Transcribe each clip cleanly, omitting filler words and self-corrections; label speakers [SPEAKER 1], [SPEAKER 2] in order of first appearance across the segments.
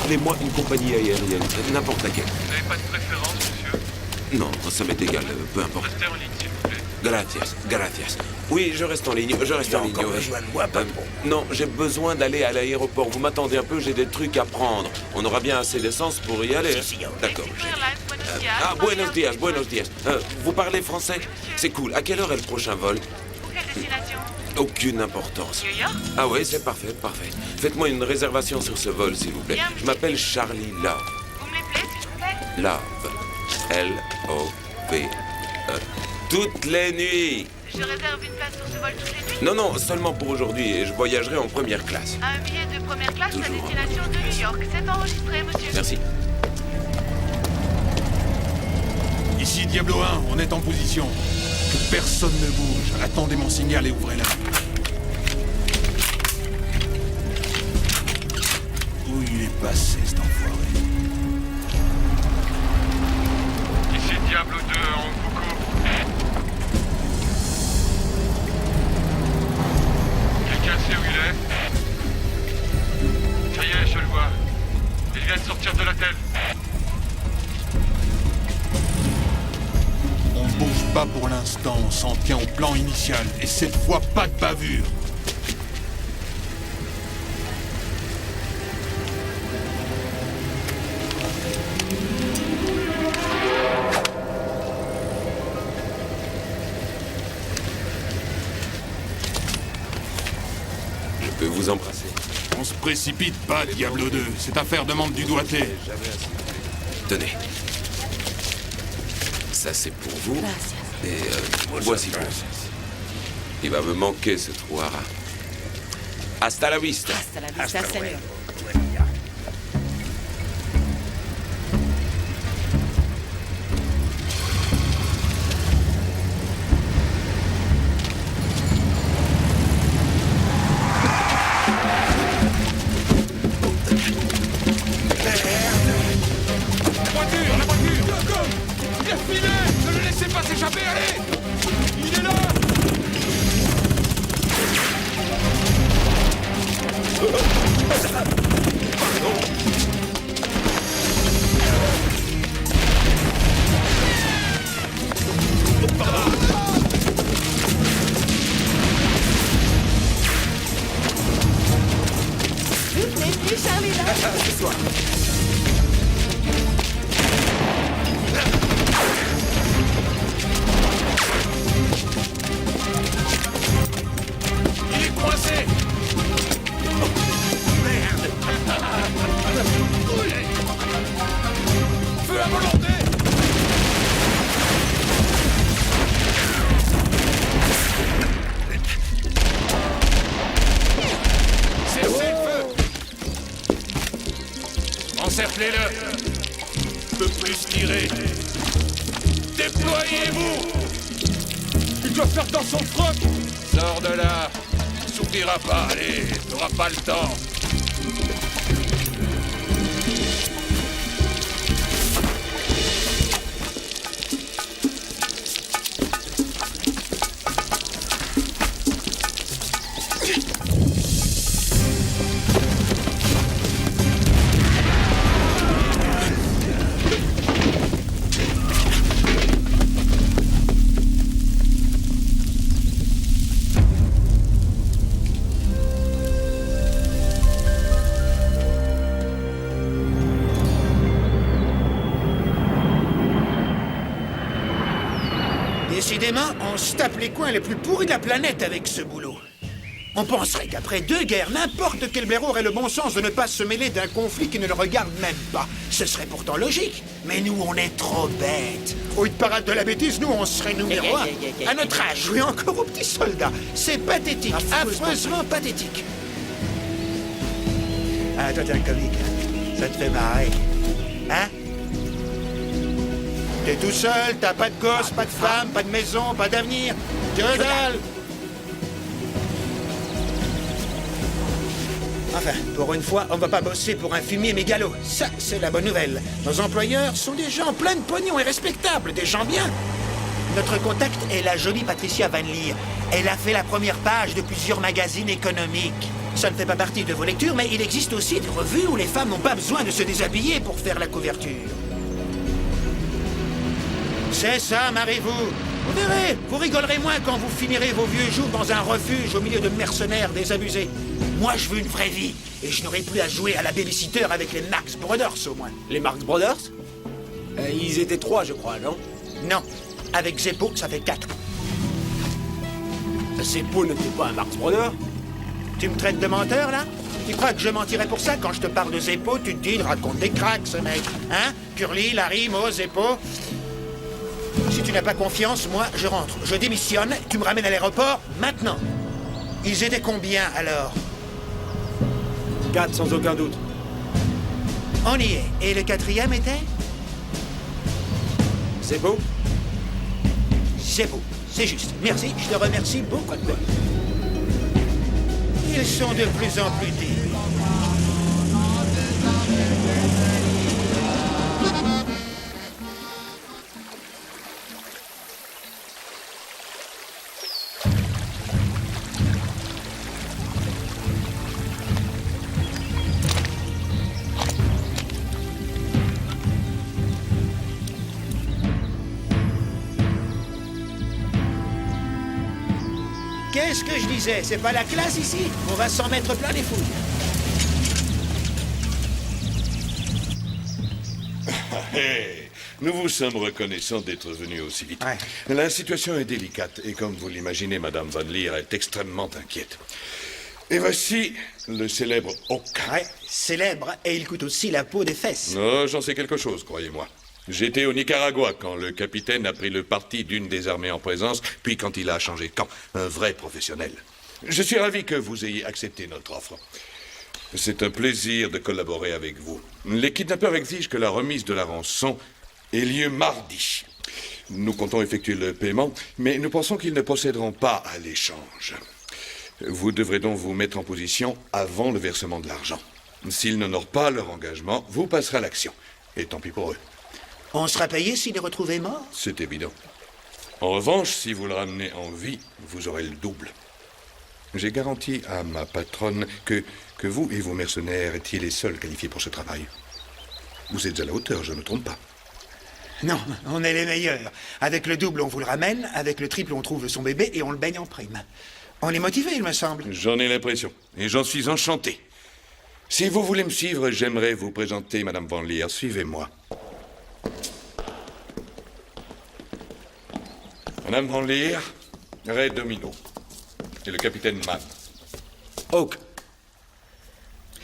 [SPEAKER 1] Trouvez-moi une compagnie aérienne, n'importe laquelle.
[SPEAKER 2] Vous n'avez pas de préférence, monsieur?
[SPEAKER 1] Non, ça m'est égal, peu importe.
[SPEAKER 2] Restez en ligne, s'il vous plaît.
[SPEAKER 1] Gracias, gracias. Oui, je reste en ligne, je reste en ligne.
[SPEAKER 3] encore
[SPEAKER 1] ouais.
[SPEAKER 3] besoin de moi, patron.
[SPEAKER 1] Non, j'ai besoin d'aller à l'aéroport. Vous m'attendez un peu, j'ai des trucs à prendre. On aura bien assez d'essence pour y aller.
[SPEAKER 3] Si, señor.
[SPEAKER 1] D'accord.
[SPEAKER 4] Mexico Airlines, buenos dias.
[SPEAKER 1] Ah, buenos dias, buenos dias. Vous parlez français? C'est cool. À quelle heure est le prochain vol?
[SPEAKER 4] Pour quelle destination?
[SPEAKER 1] Aucune importance.
[SPEAKER 4] New York?
[SPEAKER 1] Ah oui, c'est parfait, parfait. Faites-moi une réservation sur ce vol, s'il vous plaît.
[SPEAKER 4] Bien,
[SPEAKER 1] Je
[SPEAKER 4] monsieur.
[SPEAKER 1] m'appelle Charlie Love.
[SPEAKER 4] Vous me l'appelez, s'il vous plaît?
[SPEAKER 1] Love. L-O-V-E. Toutes les nuits.
[SPEAKER 4] Je réserve une place pour ce vol toutes les nuits.
[SPEAKER 1] Non, non, seulement pour aujourd'hui et je voyagerai en première classe.
[SPEAKER 4] Un billet de première classe à
[SPEAKER 1] Toujours.
[SPEAKER 4] destination de New York. C'est enregistré, monsieur.
[SPEAKER 1] Merci.
[SPEAKER 5] Ici Diablo 1, on est en position. Que personne ne bouge. Attendez mon signal et ouvrez-la. Où il est passé, cet enfoiré?
[SPEAKER 2] Ici Diablo 2 en Foucault. Quelqu'un sait où il est? Ça y est, je le vois. Il vient de sortir de l'hôtel.
[SPEAKER 5] On bouge pas pour l'instant, on s'en tient au plan initial. Et cette fois, pas de bavure.
[SPEAKER 1] Je peux vous embrasser.
[SPEAKER 5] On se précipite pas, Diablo 2. Cette affaire demande du doigté.
[SPEAKER 1] Tenez. Ça, c'est pour vous. Et voici pour vous. Il va me manquer ce trou à rats. Hasta la vista.
[SPEAKER 6] Hasta la vista, señor.
[SPEAKER 5] La voiture! Go! Il a filé! Ne le laissez pas s'échapper, allez! Il est là!
[SPEAKER 6] Toutes les nuits, Charlie, là.
[SPEAKER 5] Il est coincé! Feu à volonté! Cessez le feu! Encerclez-le! Peu plus tirer! Déployez-vous! Il doit faire dans son froc! Sors de là! S'oubliera pas, allez, t'auras pas le temps!
[SPEAKER 3] Décidément, on se tape les coins les plus pourris de la planète avec ce boulot. On penserait qu'après 2 guerres, n'importe quel blaireau aurait le bon sens de ne pas se mêler d'un conflit qui ne le regarde même pas. Ce serait pourtant logique. Mais nous, on est trop bêtes. Au hit parade de la bêtise, nous, on serait numéro 1. À notre âge, jouer encore aux petits soldats. C'est pathétique, affreusement pathétique. Ah, toi, t'es un comique. Ça te fait marrer. Hein? T'es tout seul, t'as pas de gosse, pas de femme, pas de maison, pas d'avenir. Que dalle! Enfin, pour une fois, on va pas bosser pour un fumier mégalo. Ça, c'est la bonne nouvelle. Nos employeurs sont des gens pleins de pognon et respectables, des gens bien. Notre contact est la jolie Patricia Van Leer. Elle a fait la première page de plusieurs magazines économiques. Ça ne fait pas partie de vos lectures, mais il existe aussi des revues où les femmes n'ont pas besoin de se déshabiller pour faire la couverture. C'est ça, mariez-vous. Vous verrez, vous rigolerez moins quand vous finirez vos vieux jours dans un refuge au milieu de mercenaires désabusés. Moi, je veux une vraie vie, et je n'aurai plus à jouer à la babysitter avec les Marx Brothers, au moins.
[SPEAKER 7] Les Marx Brothers? Ils étaient 3, je crois, non?
[SPEAKER 3] Non, avec Zeppo, ça fait 4.
[SPEAKER 7] Zeppo n'était pas un Marx Brother?
[SPEAKER 3] Tu me traites de menteur, là? Tu crois que je mentirais pour ça? Quand je te parle de Zeppo, tu te dis, il raconte des cracks, ce mec. Hein? Curly, Larry, Mo, Zeppo. Si tu n'as pas confiance, moi, je rentre. Je démissionne, tu me ramènes à l'aéroport, maintenant. Ils étaient combien, alors?
[SPEAKER 7] 4, sans aucun doute.
[SPEAKER 3] On y est. Et le 4e était?
[SPEAKER 7] Zeppo?
[SPEAKER 3] Zeppo. C'est juste. Merci, je te remercie beaucoup. Ils sont de plus en plus débiles. Qu'est-ce que je disais? C'est pas la classe ici? On va s'en mettre plein les fouilles.
[SPEAKER 8] Hey, nous vous sommes reconnaissants d'être venus aussi vite.
[SPEAKER 3] Ouais.
[SPEAKER 8] La situation est délicate et comme vous l'imaginez, Madame Van Leer est extrêmement inquiète. Et voici le célèbre Hawk.
[SPEAKER 3] Ouais, célèbre, et il coûte aussi la peau des fesses.
[SPEAKER 8] Oh, j'en sais quelque chose, croyez-moi. J'étais au Nicaragua quand le capitaine a pris le parti d'une des armées en présence, puis quand il a changé de camp. Un vrai professionnel. Je suis ravi que vous ayez accepté notre offre. C'est un plaisir de collaborer avec vous. Les kidnappeurs exigent que la remise de la rançon ait lieu mardi. Nous comptons effectuer le paiement, mais nous pensons qu'ils ne procéderont pas à l'échange. Vous devrez donc vous mettre en position avant le versement de l'argent. S'ils n'honorent pas leur engagement, vous passerez à l'action. Et tant pis pour eux.
[SPEAKER 3] On sera payé s'il est retrouvé mort?
[SPEAKER 8] C'est évident. En revanche, si vous le ramenez en vie, vous aurez le double. J'ai garanti à ma patronne que vous et vos mercenaires étiez les seuls qualifiés pour ce travail. Vous êtes à la hauteur, je ne me trompe pas.
[SPEAKER 3] Non, on est les meilleurs. Avec le double, on vous le ramène. Avec le triple, on trouve son bébé et on le baigne en prime. On est motivé, il me semble.
[SPEAKER 8] J'en ai l'impression. Et j'en suis enchanté. Si vous voulez me suivre, j'aimerais vous présenter Madame Van Leer. Suivez-moi. Madame Van Leer, Ray Domino. Et le capitaine Mann.
[SPEAKER 7] Hawk.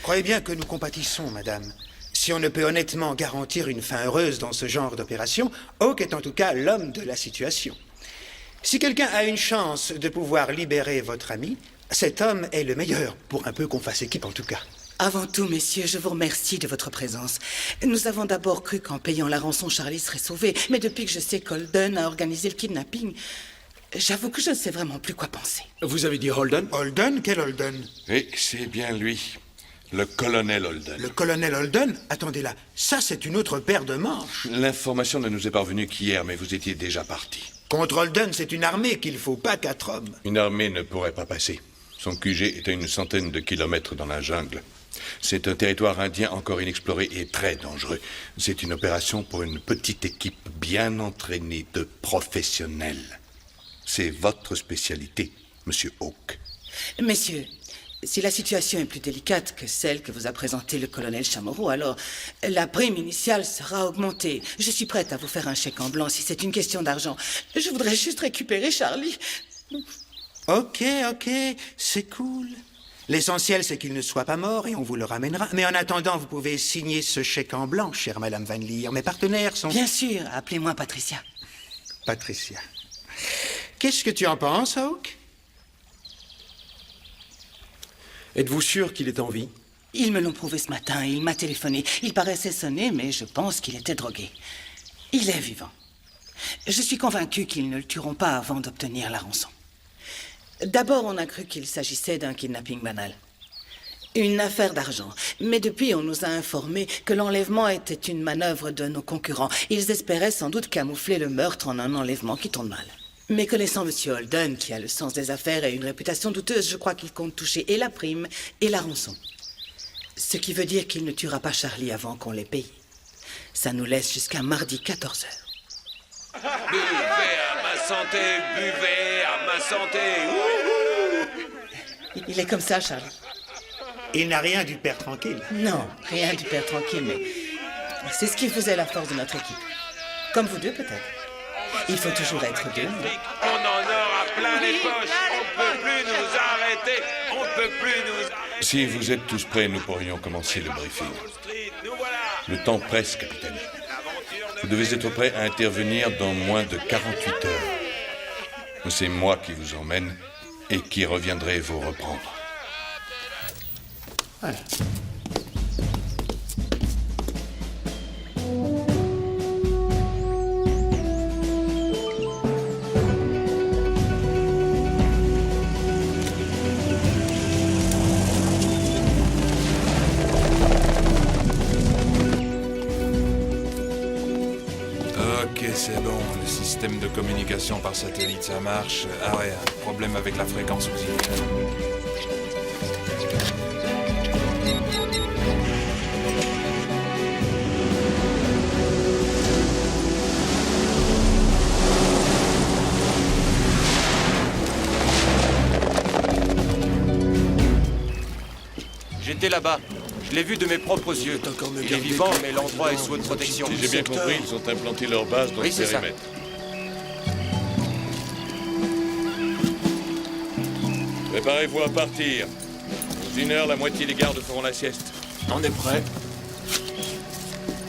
[SPEAKER 3] Croyez bien que nous compatissons, madame. Si on ne peut honnêtement garantir une fin heureuse dans ce genre d'opération, Hawk est en tout cas l'homme de la situation. Si quelqu'un a une chance de pouvoir libérer votre ami, cet homme est le meilleur, pour un peu qu'on fasse équipe en tout cas.
[SPEAKER 6] Avant tout, messieurs, je vous remercie de votre présence. Nous avons d'abord cru qu'en payant la rançon, Charlie serait sauvé. Mais depuis que je sais qu'Holden a organisé le kidnapping, j'avoue que je ne sais vraiment plus quoi penser.
[SPEAKER 7] Vous avez dit Holden?
[SPEAKER 3] Holden? Quel Holden?
[SPEAKER 8] Et c'est bien lui, le colonel Holden.
[SPEAKER 3] Le colonel Holden? Attendez là, ça c'est une autre paire de manches.
[SPEAKER 8] L'information ne nous est parvenue qu'hier, mais vous étiez déjà parti.
[SPEAKER 3] Contre Holden, c'est une armée qu'il faut pas 4 hommes.
[SPEAKER 8] Une armée ne pourrait pas passer. Son QG est à une centaine de kilomètres dans la jungle. C'est un territoire indien encore inexploré et très dangereux. C'est une opération pour une petite équipe bien entraînée de professionnels. C'est votre spécialité, Monsieur Hawk.
[SPEAKER 6] Messieurs, si la situation est plus délicate que celle que vous a présentée le colonel Chamorro, alors la prime initiale sera augmentée. Je suis prête à vous faire un chèque en blanc si c'est une question d'argent. Je voudrais juste récupérer Charlie.
[SPEAKER 3] Ok, c'est cool. L'essentiel, c'est qu'il ne soit pas mort et on vous le ramènera. Mais en attendant, vous pouvez signer ce chèque en blanc, chère Madame Van Leer. Mes partenaires sont...
[SPEAKER 6] Bien sûr, appelez-moi Patricia.
[SPEAKER 3] Patricia. Qu'est-ce que tu en penses, Hawk?
[SPEAKER 7] Êtes-vous sûr qu'il est en vie?
[SPEAKER 6] Ils me l'ont prouvé ce matin, il m'a téléphoné. Il paraissait sonné, mais je pense qu'il était drogué. Il est vivant. Je suis convaincu qu'ils ne le tueront pas avant d'obtenir la rançon. D'abord, on a cru qu'il s'agissait d'un kidnapping banal. Une affaire d'argent. Mais depuis, on nous a informé que l'enlèvement était une manœuvre de nos concurrents. Ils espéraient sans doute camoufler le meurtre en un enlèvement qui tourne mal. Mais connaissant M. Holden, qui a le sens des affaires et une réputation douteuse, je crois qu'il compte toucher et la prime et la rançon. Ce qui veut dire qu'il ne tuera pas Charlie avant qu'on l'ait payé. Ça nous laisse jusqu'à mardi 14h.
[SPEAKER 1] Buvez à ma santé, buvez à ma santé.
[SPEAKER 6] Il est comme ça, Charlie.
[SPEAKER 3] Il n'a rien du père tranquille.
[SPEAKER 6] Non, rien du père tranquille, mais c'est ce qui faisait la force de notre équipe. Comme vous deux, peut-être. Il faut toujours être deux.
[SPEAKER 1] On en aura plein les poches. On ne peut plus nous arrêter. On ne peut plus nous...
[SPEAKER 8] Si vous êtes tous prêts, nous pourrions commencer le briefing. Le temps presse, capitaine. Vous devez être prêt à intervenir dans moins de 48 heures. C'est moi qui vous emmène et qui reviendrai vous reprendre.
[SPEAKER 3] Ouais.
[SPEAKER 9] Ok, c'est bon. Le système de communication par satellite, ça marche. Ah ouais, un problème avec la fréquence auxiliaire.
[SPEAKER 10] J'étais là-bas. Je l'ai vu de mes propres yeux. Il est vivant, mais l'endroit est sous haute protection.
[SPEAKER 8] Si j'ai bien compris, ils ont implanté leur base dans
[SPEAKER 10] Oui,
[SPEAKER 8] ce
[SPEAKER 10] c'est ça.
[SPEAKER 8] périmètre. Préparez-vous à partir. Dans 1 heure, la moitié des gardes feront la sieste.
[SPEAKER 7] On est prêt.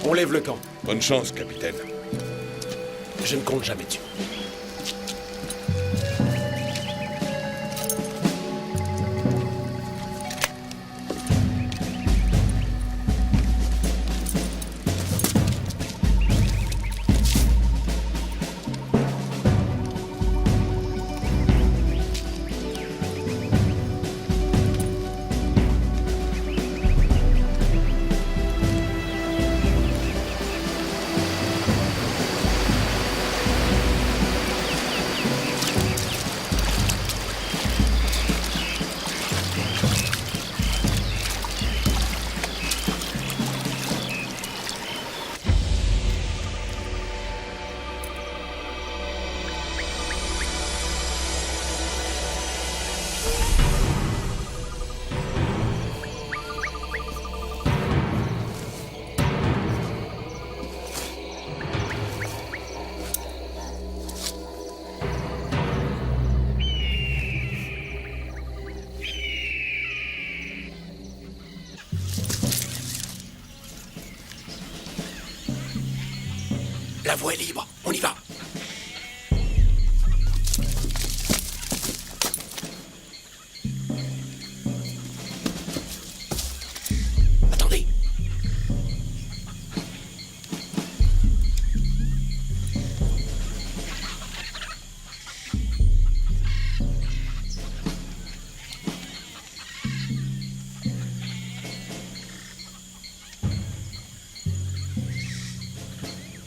[SPEAKER 7] On lève le camp.
[SPEAKER 8] Bonne chance, capitaine.
[SPEAKER 7] Je ne compte jamais dessus.
[SPEAKER 3] La voie est libre. On y va. Attendez.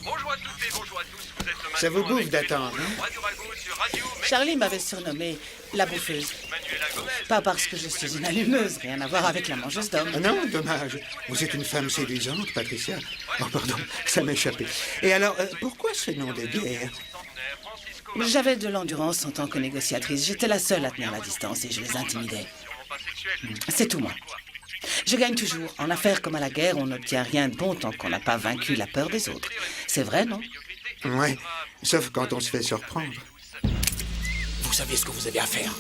[SPEAKER 2] Bonjour à toutes et bonjour à tous. Vous êtes maintenant
[SPEAKER 3] Ça vous bouffe
[SPEAKER 2] avec
[SPEAKER 3] d'attendre, hein?
[SPEAKER 2] Radio Rago sur Radio
[SPEAKER 6] Charlie m'avait surnommée la bouffeuse.
[SPEAKER 2] Manuela Gomez.
[SPEAKER 6] Pas parce que je suis une allumeuse, rien à voir avec la mangeuse d'hommes.
[SPEAKER 3] Ah non, dommage. Vous êtes une femme séduisante, Patricia. Oh, pardon, ça m'a échappé. Et alors, pourquoi ce nom de guerre?
[SPEAKER 6] J'avais de l'endurance en tant que négociatrice. J'étais la seule à tenir la distance et je les intimidais. C'est tout moi. Je gagne toujours. En affaires comme à la guerre, on n'obtient rien de bon tant qu'on n'a pas vaincu la peur des autres. C'est vrai, non?
[SPEAKER 3] Ouais, sauf quand on se fait surprendre.
[SPEAKER 7] Vous savez ce que vous avez à faire.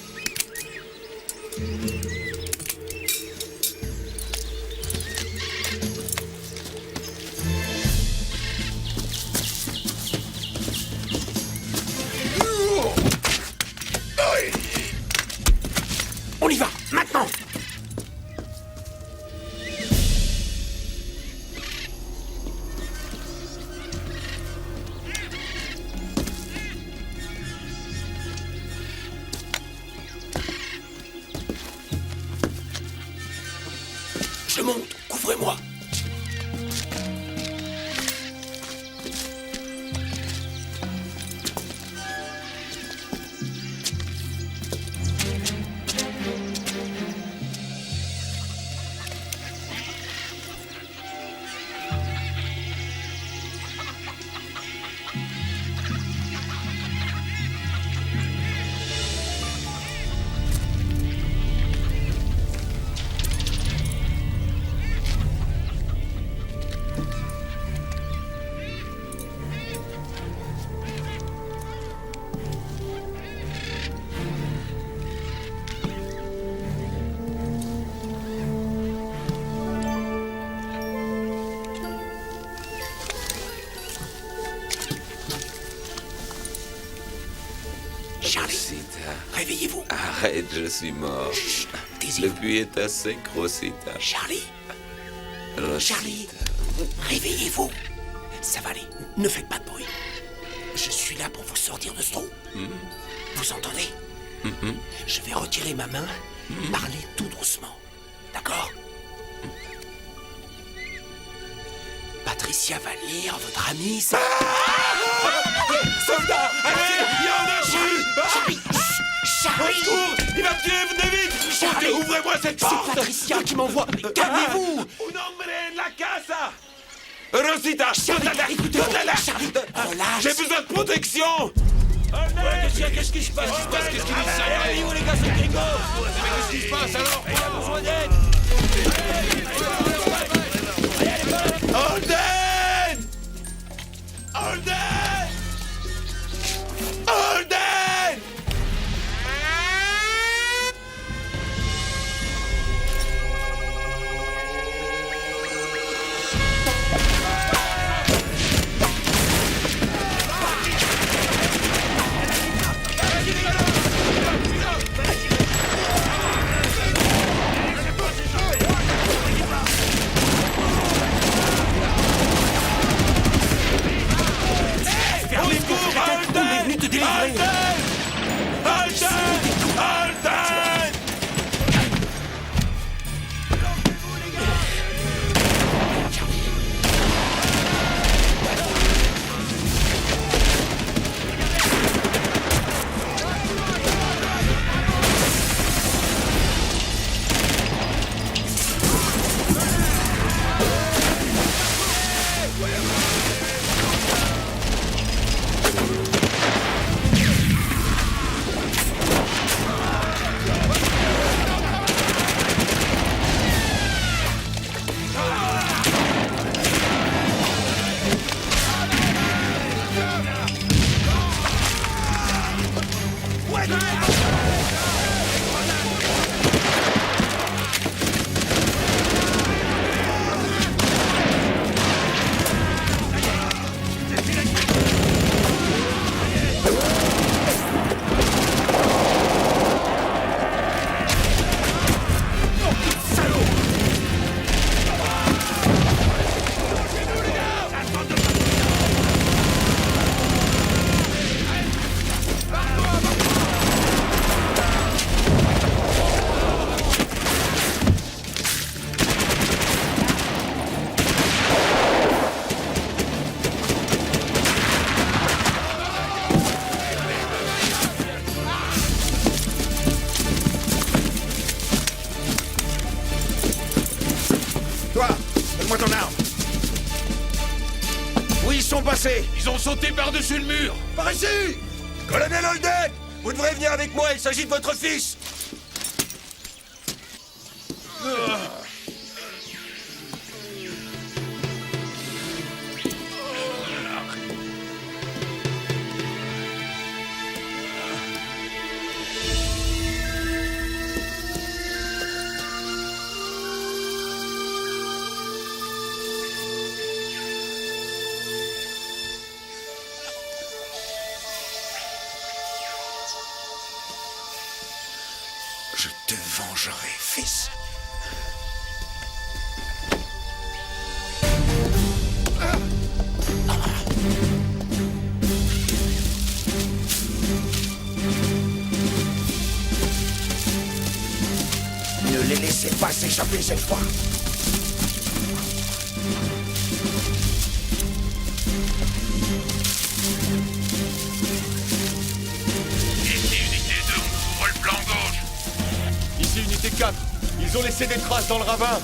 [SPEAKER 3] On y va, maintenant!
[SPEAKER 7] Je monte, couvrez-moi.
[SPEAKER 3] réveillez-vous.
[SPEAKER 1] Arrête, je suis mort.
[SPEAKER 3] Chut,
[SPEAKER 1] Le
[SPEAKER 3] taisez-vous.
[SPEAKER 1] puits est assez, Rosita.
[SPEAKER 3] Charlie,
[SPEAKER 1] Rosita.
[SPEAKER 3] Charlie, réveillez-vous. Ça va aller, ne faites pas de bruit. Je suis là pour vous sortir de ce trou. Vous entendez? Je vais retirer ma main, parler tout doucement. D'accord? Patricia va lire, votre amie, c'est...
[SPEAKER 8] Soldat! Allez! Il y en a
[SPEAKER 3] Charlie,
[SPEAKER 8] plus!
[SPEAKER 3] Charlie,
[SPEAKER 8] Au secours! Il va me tuer, venez vite!
[SPEAKER 3] Charlie!
[SPEAKER 8] Ouvrez-moi cette
[SPEAKER 3] C'est
[SPEAKER 8] porte!
[SPEAKER 3] Patricia qui m'envoie. Calmez-vous.
[SPEAKER 8] Un hombre en la casa! Rosita!
[SPEAKER 3] Charlie, écoutez-moi. Charlie, relâche.
[SPEAKER 8] J'ai besoin de protection!
[SPEAKER 10] Qu'est-ce qui se passe? Qu'est-ce qui se passe? Où les gars, c'est gringo? Mais qu'est-ce qui se passe alors? Il a besoin d'aide!
[SPEAKER 8] Holden! Holden! Holden!
[SPEAKER 3] Toi, donne-moi ton arme. Où ils sont passés?
[SPEAKER 5] Ils ont sauté par-dessus le mur.
[SPEAKER 3] Par ici!
[SPEAKER 10] Colonel Holden! Vous devrez venir avec moi, il s'agit de votre fils!
[SPEAKER 3] Je te vengerai, fils. Ne les laissez pas s'échapper cette fois.
[SPEAKER 2] Ici, unité 2, on couvre le flanc gauche.
[SPEAKER 10] Ici, unité 4. Ils ont laissé des traces dans le ravin.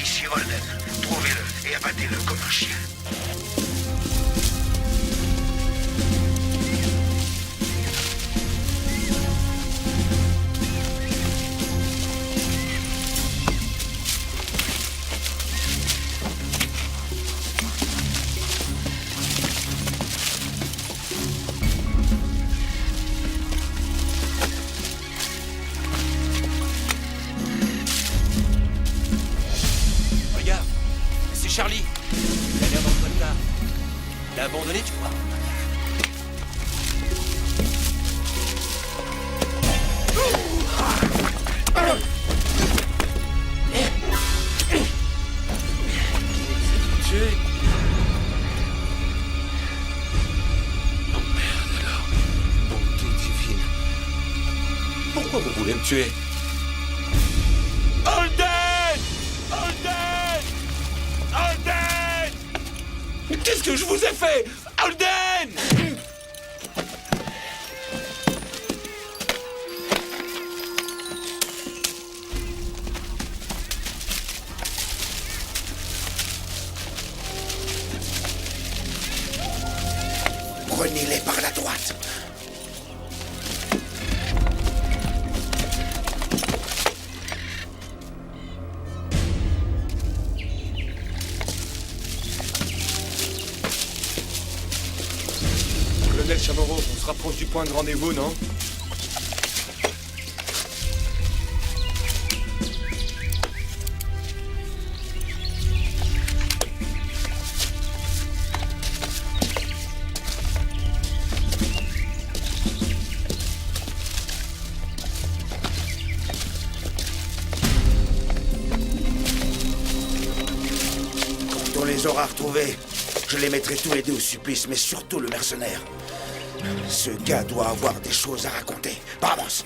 [SPEAKER 3] Ici Holden, trouvez-le et abattez-le comme un chien.
[SPEAKER 10] Regarde, c'est Charlie. Il a l'air dans le cotard. Il a abandonné, tu crois?
[SPEAKER 1] Tué. Oh merde alors. Bonté divine. Pourquoi vous voulez me tuer? Holden! Holden! Holden! Mais qu'est-ce que je vous ai fait? Holden!
[SPEAKER 3] Prenez-les par la droite.
[SPEAKER 7] Colonel Chamorro, on se rapproche du point de rendez-vous, non?
[SPEAKER 3] Quand on les aura retrouvés, je les mettrai tous les deux au supplice, mais surtout le mercenaire. Ce gars doit avoir des choses à raconter. Vamos!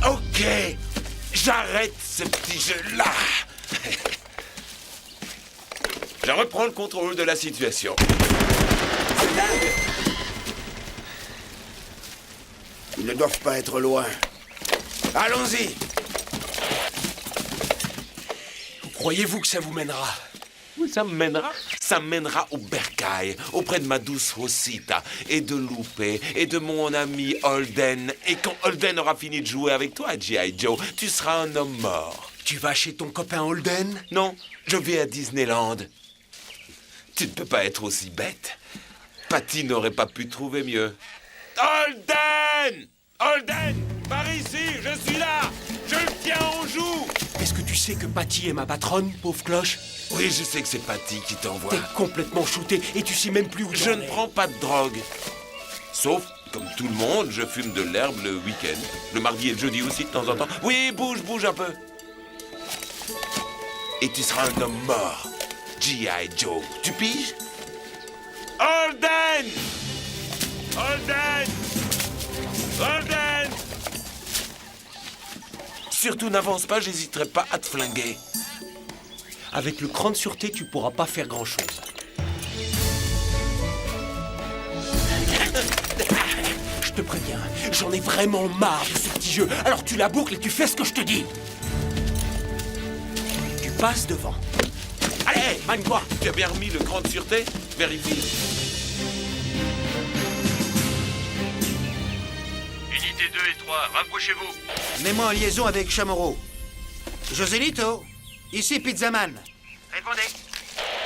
[SPEAKER 1] Ok, j'arrête ce petit jeu-là. Je reprends le contrôle de la situation.
[SPEAKER 3] Ils ne doivent pas être loin. Allons-y!
[SPEAKER 7] Croyez-vous que ça vous mènera?
[SPEAKER 1] Où ça me mènera? Ça me mènera au bercail, auprès de ma douce Rosita, et de Lupe, et de mon ami Holden. Et quand Holden aura fini de jouer avec toi, G.I. Joe, tu seras un homme mort.
[SPEAKER 7] Tu vas chez ton copain Holden?
[SPEAKER 1] Non, je vais à Disneyland. Tu ne peux pas être aussi bête. Patty n'aurait pas pu trouver mieux. Holden! Holden! Par ici, je suis là! Je le tiens en joue!
[SPEAKER 7] Est-ce que tu sais que Patty est ma patronne, pauvre cloche?
[SPEAKER 1] Oui, je sais que c'est Patty qui t'envoie.
[SPEAKER 7] T'es complètement shooté et tu sais même plus où
[SPEAKER 1] Je ne prends pas de drogue. Sauf, comme tout le monde, je fume de l'herbe le week-end. Le mardi et le jeudi aussi, de temps en temps. Oui, bouge un peu. Et tu seras un homme mort. G.I. Joe. Tu piges? Holden! Holden! Holden! Surtout n'avance pas, j'hésiterai pas à te flinguer.
[SPEAKER 7] Avec le cran de sûreté, tu pourras pas faire grand-chose. Je te préviens, j'en ai vraiment marre de ce petit jeu. Alors tu la boucles et tu fais ce que je te dis. Tu passes devant. Allez, magne-toi.
[SPEAKER 1] Tu as bien remis le cran de sûreté? Vérifie.
[SPEAKER 2] Unité 2 et 3, rapprochez-vous.
[SPEAKER 3] Mets-moi en liaison avec Chamorro. Joselito, ici Pizzaman.
[SPEAKER 4] Répondez.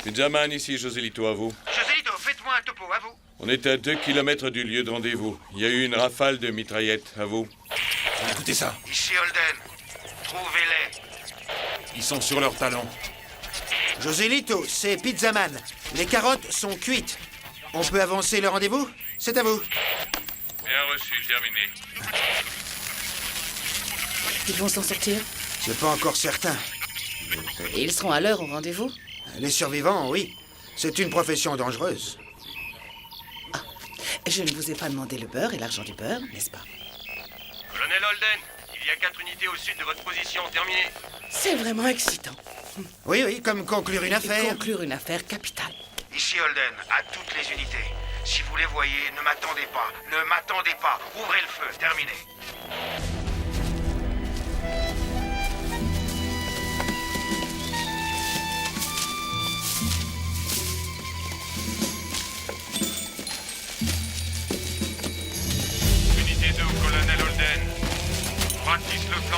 [SPEAKER 8] Pizzaman ici, Joselito, à vous.
[SPEAKER 4] Joselito, faites-moi un topo, à vous.
[SPEAKER 8] On est à 2 kilomètres du lieu de rendez-vous. Il y a eu une rafale de mitraillettes, à vous.
[SPEAKER 7] Écoutez ça.
[SPEAKER 2] Ici Holden. Trouvez-les.
[SPEAKER 9] Ils sont sur leur talon.
[SPEAKER 3] Joselito, c'est Pizzaman. Les carottes sont cuites. On peut avancer le rendez-vous? C'est à vous.
[SPEAKER 2] Bien reçu, terminé.
[SPEAKER 6] Ils vont s'en sortir?
[SPEAKER 3] C'est pas encore certain.
[SPEAKER 6] Et ils seront à l'heure au rendez-vous?
[SPEAKER 3] Les survivants, oui. C'est une profession dangereuse.
[SPEAKER 6] Je ne vous ai pas demandé le beurre et l'argent du beurre, n'est-ce pas?
[SPEAKER 2] Colonel Holden, il y a 4 unités au sud de votre position, terminé.
[SPEAKER 6] C'est vraiment excitant.
[SPEAKER 3] Oui, comme conclure une
[SPEAKER 6] Et
[SPEAKER 3] affaire.
[SPEAKER 6] conclure une affaire capitale.
[SPEAKER 2] Ici Holden, à toutes les unités. Si vous les voyez, ne m'attendez pas. Ne m'attendez pas. Ouvrez le feu, terminé.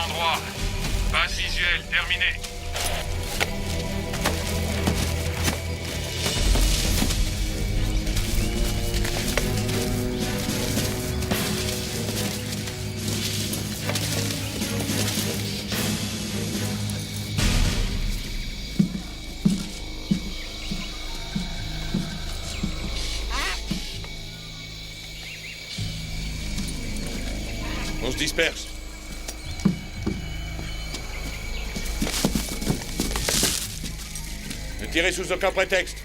[SPEAKER 5] l'endroit. Base visuelle terminée.
[SPEAKER 8] On se disperse. Ne tirez sous aucun prétexte.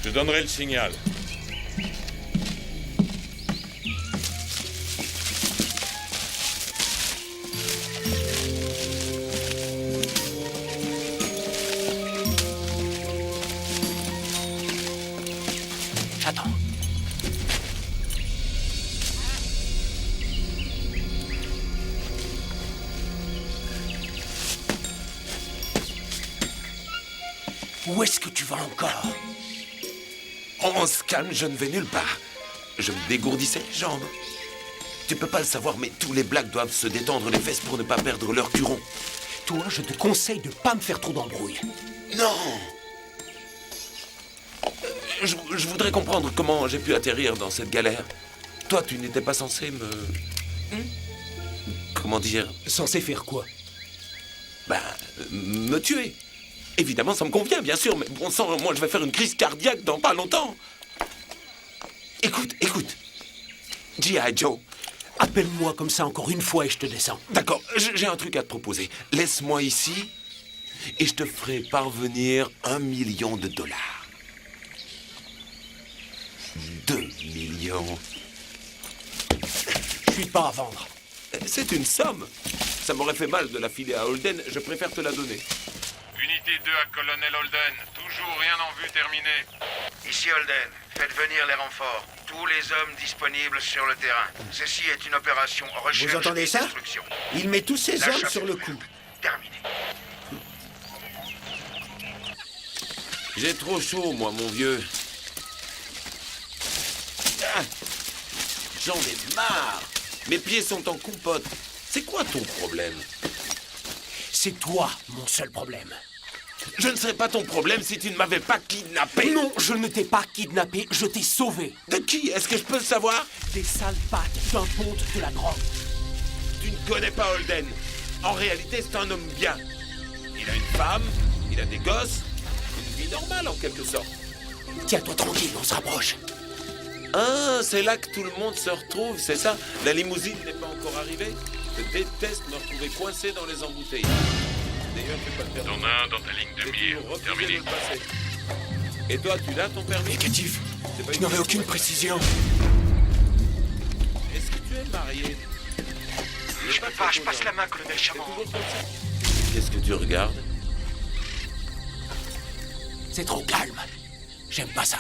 [SPEAKER 8] Je donnerai le signal.
[SPEAKER 7] J'attends. Où est-ce que tu vas encore?
[SPEAKER 1] On se calme, je ne vais nulle part. Je me dégourdissais les jambes. Tu peux pas le savoir, mais tous les blacks doivent se détendre les fesses pour ne pas perdre leur turon.
[SPEAKER 7] Toi, je te conseille de pas me faire trop d'embrouille.
[SPEAKER 1] Non! Je voudrais comprendre comment j'ai pu atterrir dans cette galère. Toi, tu n'étais pas censé me... Comment dire?
[SPEAKER 7] Censé faire quoi?
[SPEAKER 1] Me tuer. Évidemment, ça me convient, bien sûr, mais bon sang, moi, je vais faire une crise cardiaque dans pas longtemps. Écoute. G.I. Joe.
[SPEAKER 7] Appelle-moi comme ça encore une fois et je te descends.
[SPEAKER 1] D'accord, j'ai un truc à te proposer. Laisse-moi ici et je te ferai parvenir $1 million. 2 millions.
[SPEAKER 7] Je suis pas à vendre.
[SPEAKER 1] C'est une somme. Ça m'aurait fait mal de la filer à Holden, je préfère te la donner.
[SPEAKER 5] Unité 2 à Colonel Holden. Toujours rien en vue terminé.
[SPEAKER 2] Ici Holden, faites venir les renforts. Tous les hommes disponibles sur le terrain. Ceci est une opération recherche
[SPEAKER 3] Vous entendez
[SPEAKER 2] et
[SPEAKER 3] ça?
[SPEAKER 2] destruction.
[SPEAKER 3] Il met tous ses
[SPEAKER 2] La
[SPEAKER 3] hommes
[SPEAKER 2] chasse
[SPEAKER 3] sur le
[SPEAKER 2] est
[SPEAKER 3] coup.
[SPEAKER 2] terminée.
[SPEAKER 1] J'ai trop chaud, moi, mon vieux. Ah, j'en ai marre. Mes pieds sont en compote. C'est quoi ton problème?
[SPEAKER 7] C'est toi, mon seul problème.
[SPEAKER 1] Je ne serais pas ton problème si tu ne m'avais pas kidnappé.
[SPEAKER 7] Non, je ne t'ai pas kidnappé, je t'ai sauvé.
[SPEAKER 1] De qui? Est-ce que je peux le savoir?
[SPEAKER 7] Des sales pattes d'un ponte de la drogue.
[SPEAKER 1] Tu ne connais pas Holden. En réalité, c'est un homme bien. Il a une femme, il a des gosses, une vie normale en quelque sorte.
[SPEAKER 7] Tiens-toi tranquille, on se rapproche.
[SPEAKER 1] Ah, c'est là que tout le monde se retrouve, c'est ça? La limousine n'est pas encore arrivée? Je déteste me retrouver coincé dans les embouteillages. D'ailleurs, fais pas de permis.
[SPEAKER 5] T'en as un dans ta ligne de mire. Terminé.
[SPEAKER 1] Et toi, tu l'as ton permis?
[SPEAKER 7] Négatif.
[SPEAKER 1] C'est pas
[SPEAKER 7] Je
[SPEAKER 1] une
[SPEAKER 7] n'aurai
[SPEAKER 1] question.
[SPEAKER 7] aucune précision.
[SPEAKER 1] Est-ce que tu es marié?
[SPEAKER 2] Je peux pas, je passe la main, colonel
[SPEAKER 1] C'est
[SPEAKER 2] Chamon.
[SPEAKER 1] toujours comme ça. Qu'est-ce que tu regardes?
[SPEAKER 7] C'est trop calme. J'aime pas ça.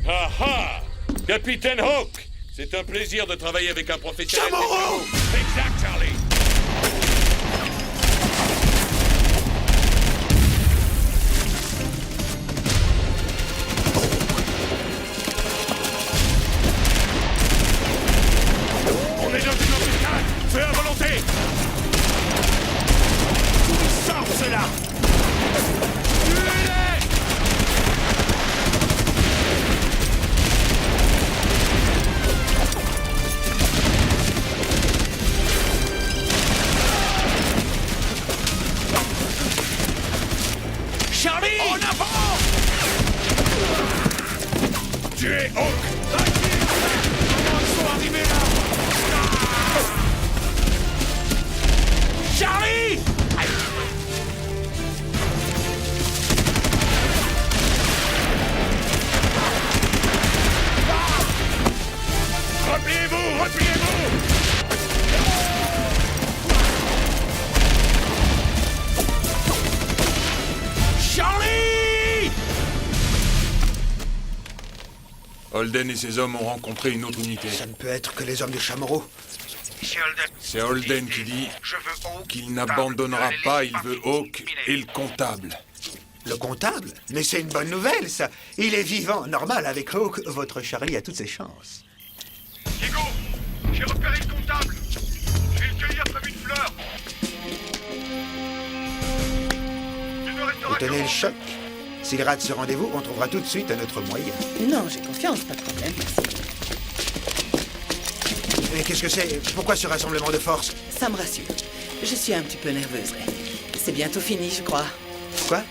[SPEAKER 8] Ah ah! Capitaine Hawk! C'est un plaisir de travailler avec un professionnel.
[SPEAKER 3] Chamorro!
[SPEAKER 8] Exact, Charlie!
[SPEAKER 5] On est dans une embuscade. Feu à volonté.
[SPEAKER 3] Sors cela!
[SPEAKER 7] Charlie!
[SPEAKER 3] En avant!
[SPEAKER 5] Tuez Hawk.
[SPEAKER 3] Comment ils sont arrivés là?
[SPEAKER 7] Charlie!
[SPEAKER 5] Repliez-vous, repliez-vous.
[SPEAKER 7] Charlie!
[SPEAKER 9] Holden et ses hommes ont rencontré une autre unité.
[SPEAKER 3] Ça ne peut être que les hommes de Chamorro.
[SPEAKER 2] Ici Monsieur Holden.
[SPEAKER 9] C'est Holden qui dit
[SPEAKER 2] Je veux Hawk,
[SPEAKER 9] qu'il
[SPEAKER 2] table,
[SPEAKER 9] n'abandonnera
[SPEAKER 2] les
[SPEAKER 9] pas,
[SPEAKER 2] laisse
[SPEAKER 9] il veut
[SPEAKER 2] partir,
[SPEAKER 9] Hawk
[SPEAKER 2] terminé.
[SPEAKER 9] et le comptable.
[SPEAKER 3] Le comptable? Mais c'est une bonne nouvelle, ça. Il est vivant. Normal, avec Hawk, votre Charlie a toutes ses chances.
[SPEAKER 2] Diego, j'ai repéré le comptable. Je vais le cueillir comme une fleur. Il ne restera
[SPEAKER 3] Vous
[SPEAKER 2] que
[SPEAKER 3] tenez le
[SPEAKER 2] Hawk.
[SPEAKER 3] choc? S'il rate ce rendez-vous, on trouvera tout de suite un autre moyen.
[SPEAKER 6] Non, j'ai confiance, pas de problème.
[SPEAKER 3] Et qu'est-ce que c'est? Pourquoi ce rassemblement de force?
[SPEAKER 6] Ça me rassure. Je suis un petit peu nerveuse, Ray. C'est bientôt fini, je crois.
[SPEAKER 3] Quoi?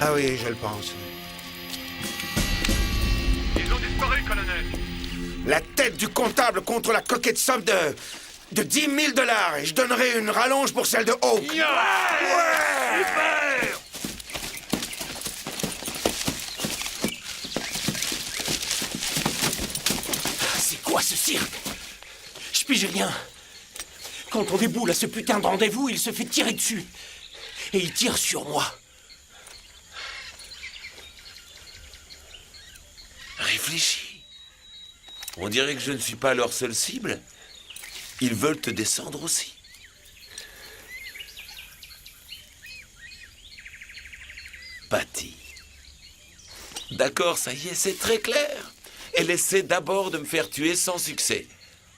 [SPEAKER 3] Ah oui, je le pense.
[SPEAKER 2] Ils ont disparu, colonel.
[SPEAKER 3] La tête du comptable contre la coquette somme de 10 000 $. Et je donnerai une rallonge pour celle de Hawk.
[SPEAKER 2] Super.
[SPEAKER 7] C'est quoi ce cirque? Je pige rien. Quand on déboule à ce putain de rendez-vous, il se fait tirer dessus. Et il tire sur moi.
[SPEAKER 1] Réfléchis. On dirait que je ne suis pas leur seule cible. Ils veulent te descendre aussi. Patty. D'accord, ça y est, c'est très clair. Elle essaie d'abord de me faire tuer sans succès.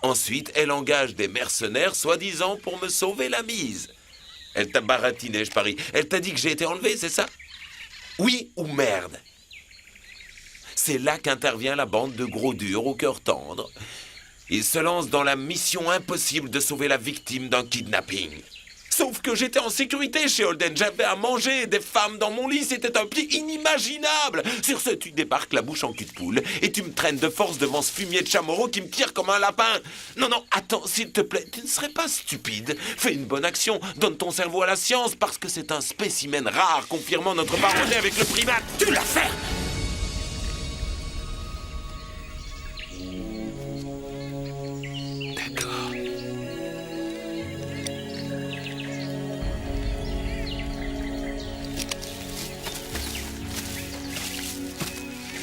[SPEAKER 1] Ensuite, elle engage des mercenaires, soi-disant, pour me sauver la mise. Elle t'a baratiné, je parie. Elle t'a dit que j'ai été enlevé, c'est ça? Oui ou merde? C'est là qu'intervient la bande de gros durs au cœur tendre. Ils se lancent dans la mission impossible de sauver la victime d'un kidnapping. Sauf que j'étais en sécurité chez Holden. J'avais à manger, des femmes dans mon lit. C'était un pli inimaginable. Sur ce, tu débarques la bouche en cul de poule et tu me traînes de force devant ce fumier de Chamorro qui me tire comme un lapin. Non, non, attends, s'il te plaît, tu ne serais pas stupide. Fais une bonne action. Donne ton cerveau à la science parce que c'est un spécimen rare confirmant notre parenté avec le primate.
[SPEAKER 7] Tu l'as fait!
[SPEAKER 1] D'accord.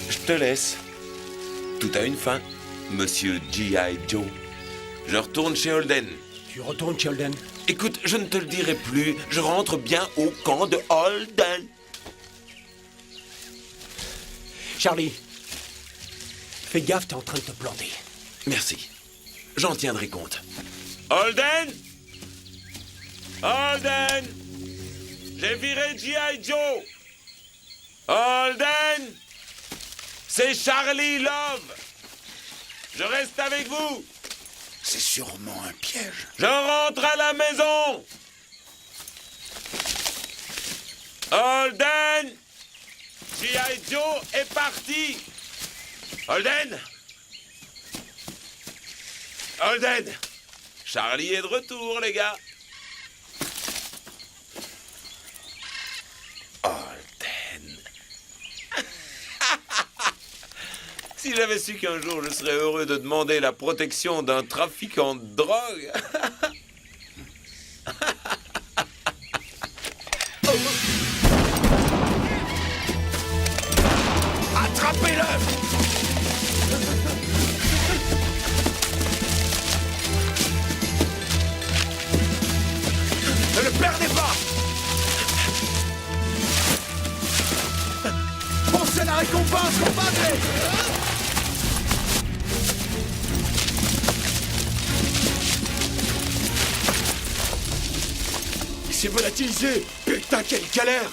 [SPEAKER 1] Je te laisse. Tout a une fin, monsieur G.I. Joe. Je retourne chez Holden.
[SPEAKER 7] Tu retournes chez Holden?
[SPEAKER 1] Écoute, je ne te le dirai plus. Je rentre bien au camp de Holden.
[SPEAKER 7] Charlie, fais gaffe, t'es en train de te planter.
[SPEAKER 1] Merci. J'en tiendrai compte. Holden! Holden! J'ai viré G.I. Joe! Holden! C'est Charlie Love! Je reste avec vous!
[SPEAKER 3] C'est sûrement un piège.
[SPEAKER 1] Je rentre à la maison! Holden! G.I. Joe est parti! Holden! Holden! Charlie est de retour, les gars! Holden! Si j'avais su qu'un jour je serais heureux de demander la protection d'un trafiquant de drogue...
[SPEAKER 3] Attrapez-le! Ne le perdez pas! Pensez à la récompense, compadre! Il s'est volatilisé! Putain, quelle galère!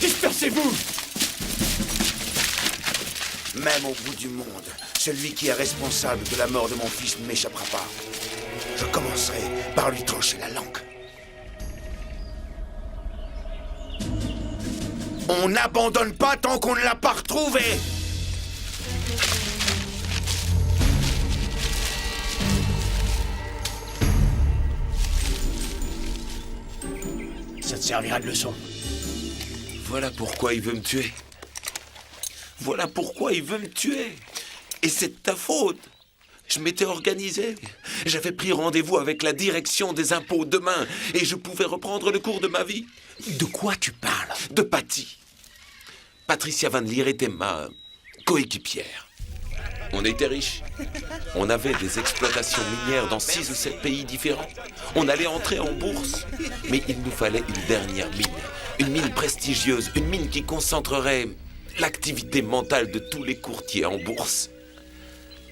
[SPEAKER 3] Dispersez-vous! Même au bout du monde, celui qui est responsable de la mort de mon fils ne m'échappera pas. Je commencerai par lui trancher la langue. On n'abandonne pas tant qu'on ne l'a pas retrouvé!
[SPEAKER 7] Ça te servira de leçon.
[SPEAKER 1] Voilà pourquoi il veut me tuer. Voilà pourquoi il veut me tuer. Et c'est de ta faute. Je m'étais organisé. J'avais pris rendez-vous avec la direction des impôts demain et je pouvais reprendre le cours de ma vie.
[SPEAKER 7] De quoi tu parles?
[SPEAKER 1] De Patty. Patricia Van Leer était ma coéquipière. On était riches. On avait des exploitations minières dans 6 ou 7 pays différents. On allait entrer en bourse. Mais il nous fallait une dernière mine. Une mine prestigieuse, une mine qui concentrerait l'activité mentale de tous les courtiers en bourse.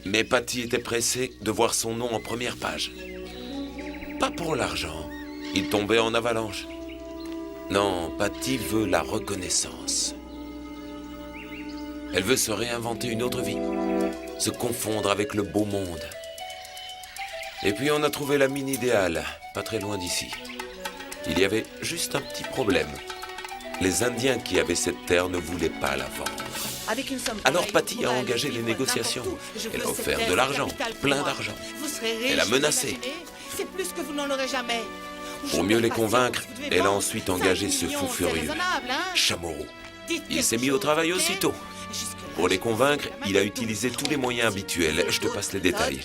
[SPEAKER 1] Mais Patty était pressé de voir son nom en première page. Pas pour l'argent. Il tombait en avalanche. Non, Patty veut la reconnaissance. Elle veut se réinventer une autre vie. Se confondre avec le beau monde. Et puis on a trouvé la mine idéale, pas très loin d'ici. Il y avait juste un petit problème. Les Indiens qui avaient cette terre ne voulaient pas la vendre. Alors Patty a engagé les négociations. Elle a offert de l'argent, plein d'argent. Elle a menacé.
[SPEAKER 6] C'est plus que vous n'en aurez jamais.
[SPEAKER 1] Pour mieux les convaincre, elle a ensuite engagé ce fou furieux, Chamorro. Il s'est mis au travail aussitôt. Pour les convaincre, il a utilisé tous les moyens habituels. Je te passe les détails.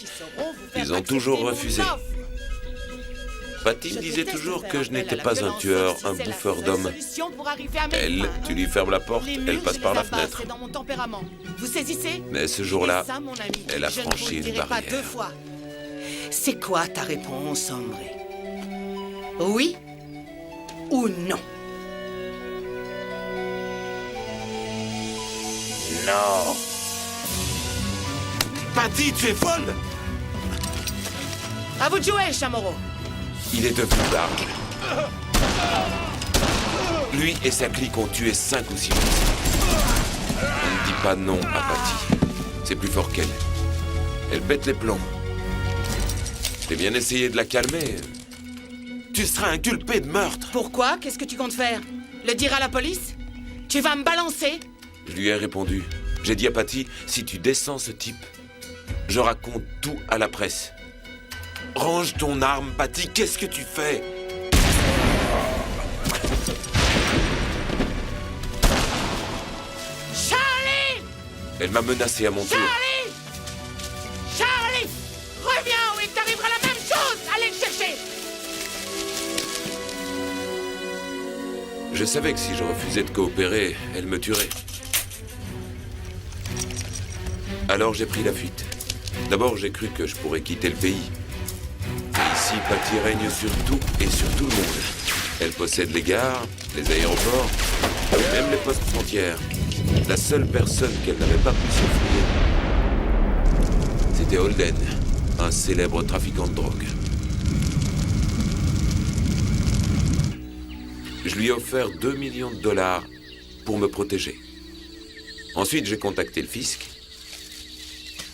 [SPEAKER 1] Ils ont toujours refusé. Patty me disait toujours que je n'étais pas un tueur, un bouffeur d'hommes. Elle, tu lui fermes la porte, elle passe par la fenêtre.
[SPEAKER 6] Vous saisissez?
[SPEAKER 1] Mais ce jour-là, elle a franchi une barrière.
[SPEAKER 6] C'est quoi ta réponse, hombre? Oui ou non?
[SPEAKER 1] Non. Patty, tu es folle!
[SPEAKER 6] À vous de jouer, Chamorro.
[SPEAKER 1] Il est devenu large. Lui et sa clique ont tué 5 ou 6 personnes. On ne dit pas non à Patty. C'est plus fort qu'elle. Elle pète les plombs. J'ai bien essayé de la calmer. Tu seras inculpé de meurtre.
[SPEAKER 6] Pourquoi? Qu'est-ce que tu comptes faire? Le dire à la police? Tu vas me balancer?
[SPEAKER 1] Je lui ai répondu. J'ai dit à Patty, si tu descends ce type, je raconte tout à la presse. Range ton arme, Patty, qu'est-ce que tu fais?
[SPEAKER 6] Charlie!
[SPEAKER 1] Elle m'a menacé à mon tour.
[SPEAKER 6] Charlie! Charlie! Reviens ou il t'arrivera la même chose! Allez le chercher!
[SPEAKER 1] Je savais que si je refusais de coopérer, elle me tuerait. Alors j'ai pris la fuite. D'abord, j'ai cru que je pourrais quitter le pays. Mais ici, Patty règne sur tout et sur tout le monde. Elle possède les gares, les aéroports, et même les postes frontières. La seule personne qu'elle n'avait pas pu s'offrir, c'était Holden, un célèbre trafiquant de drogue. Je lui ai offert 2 millions de dollars pour me protéger. Ensuite, j'ai contacté le fisc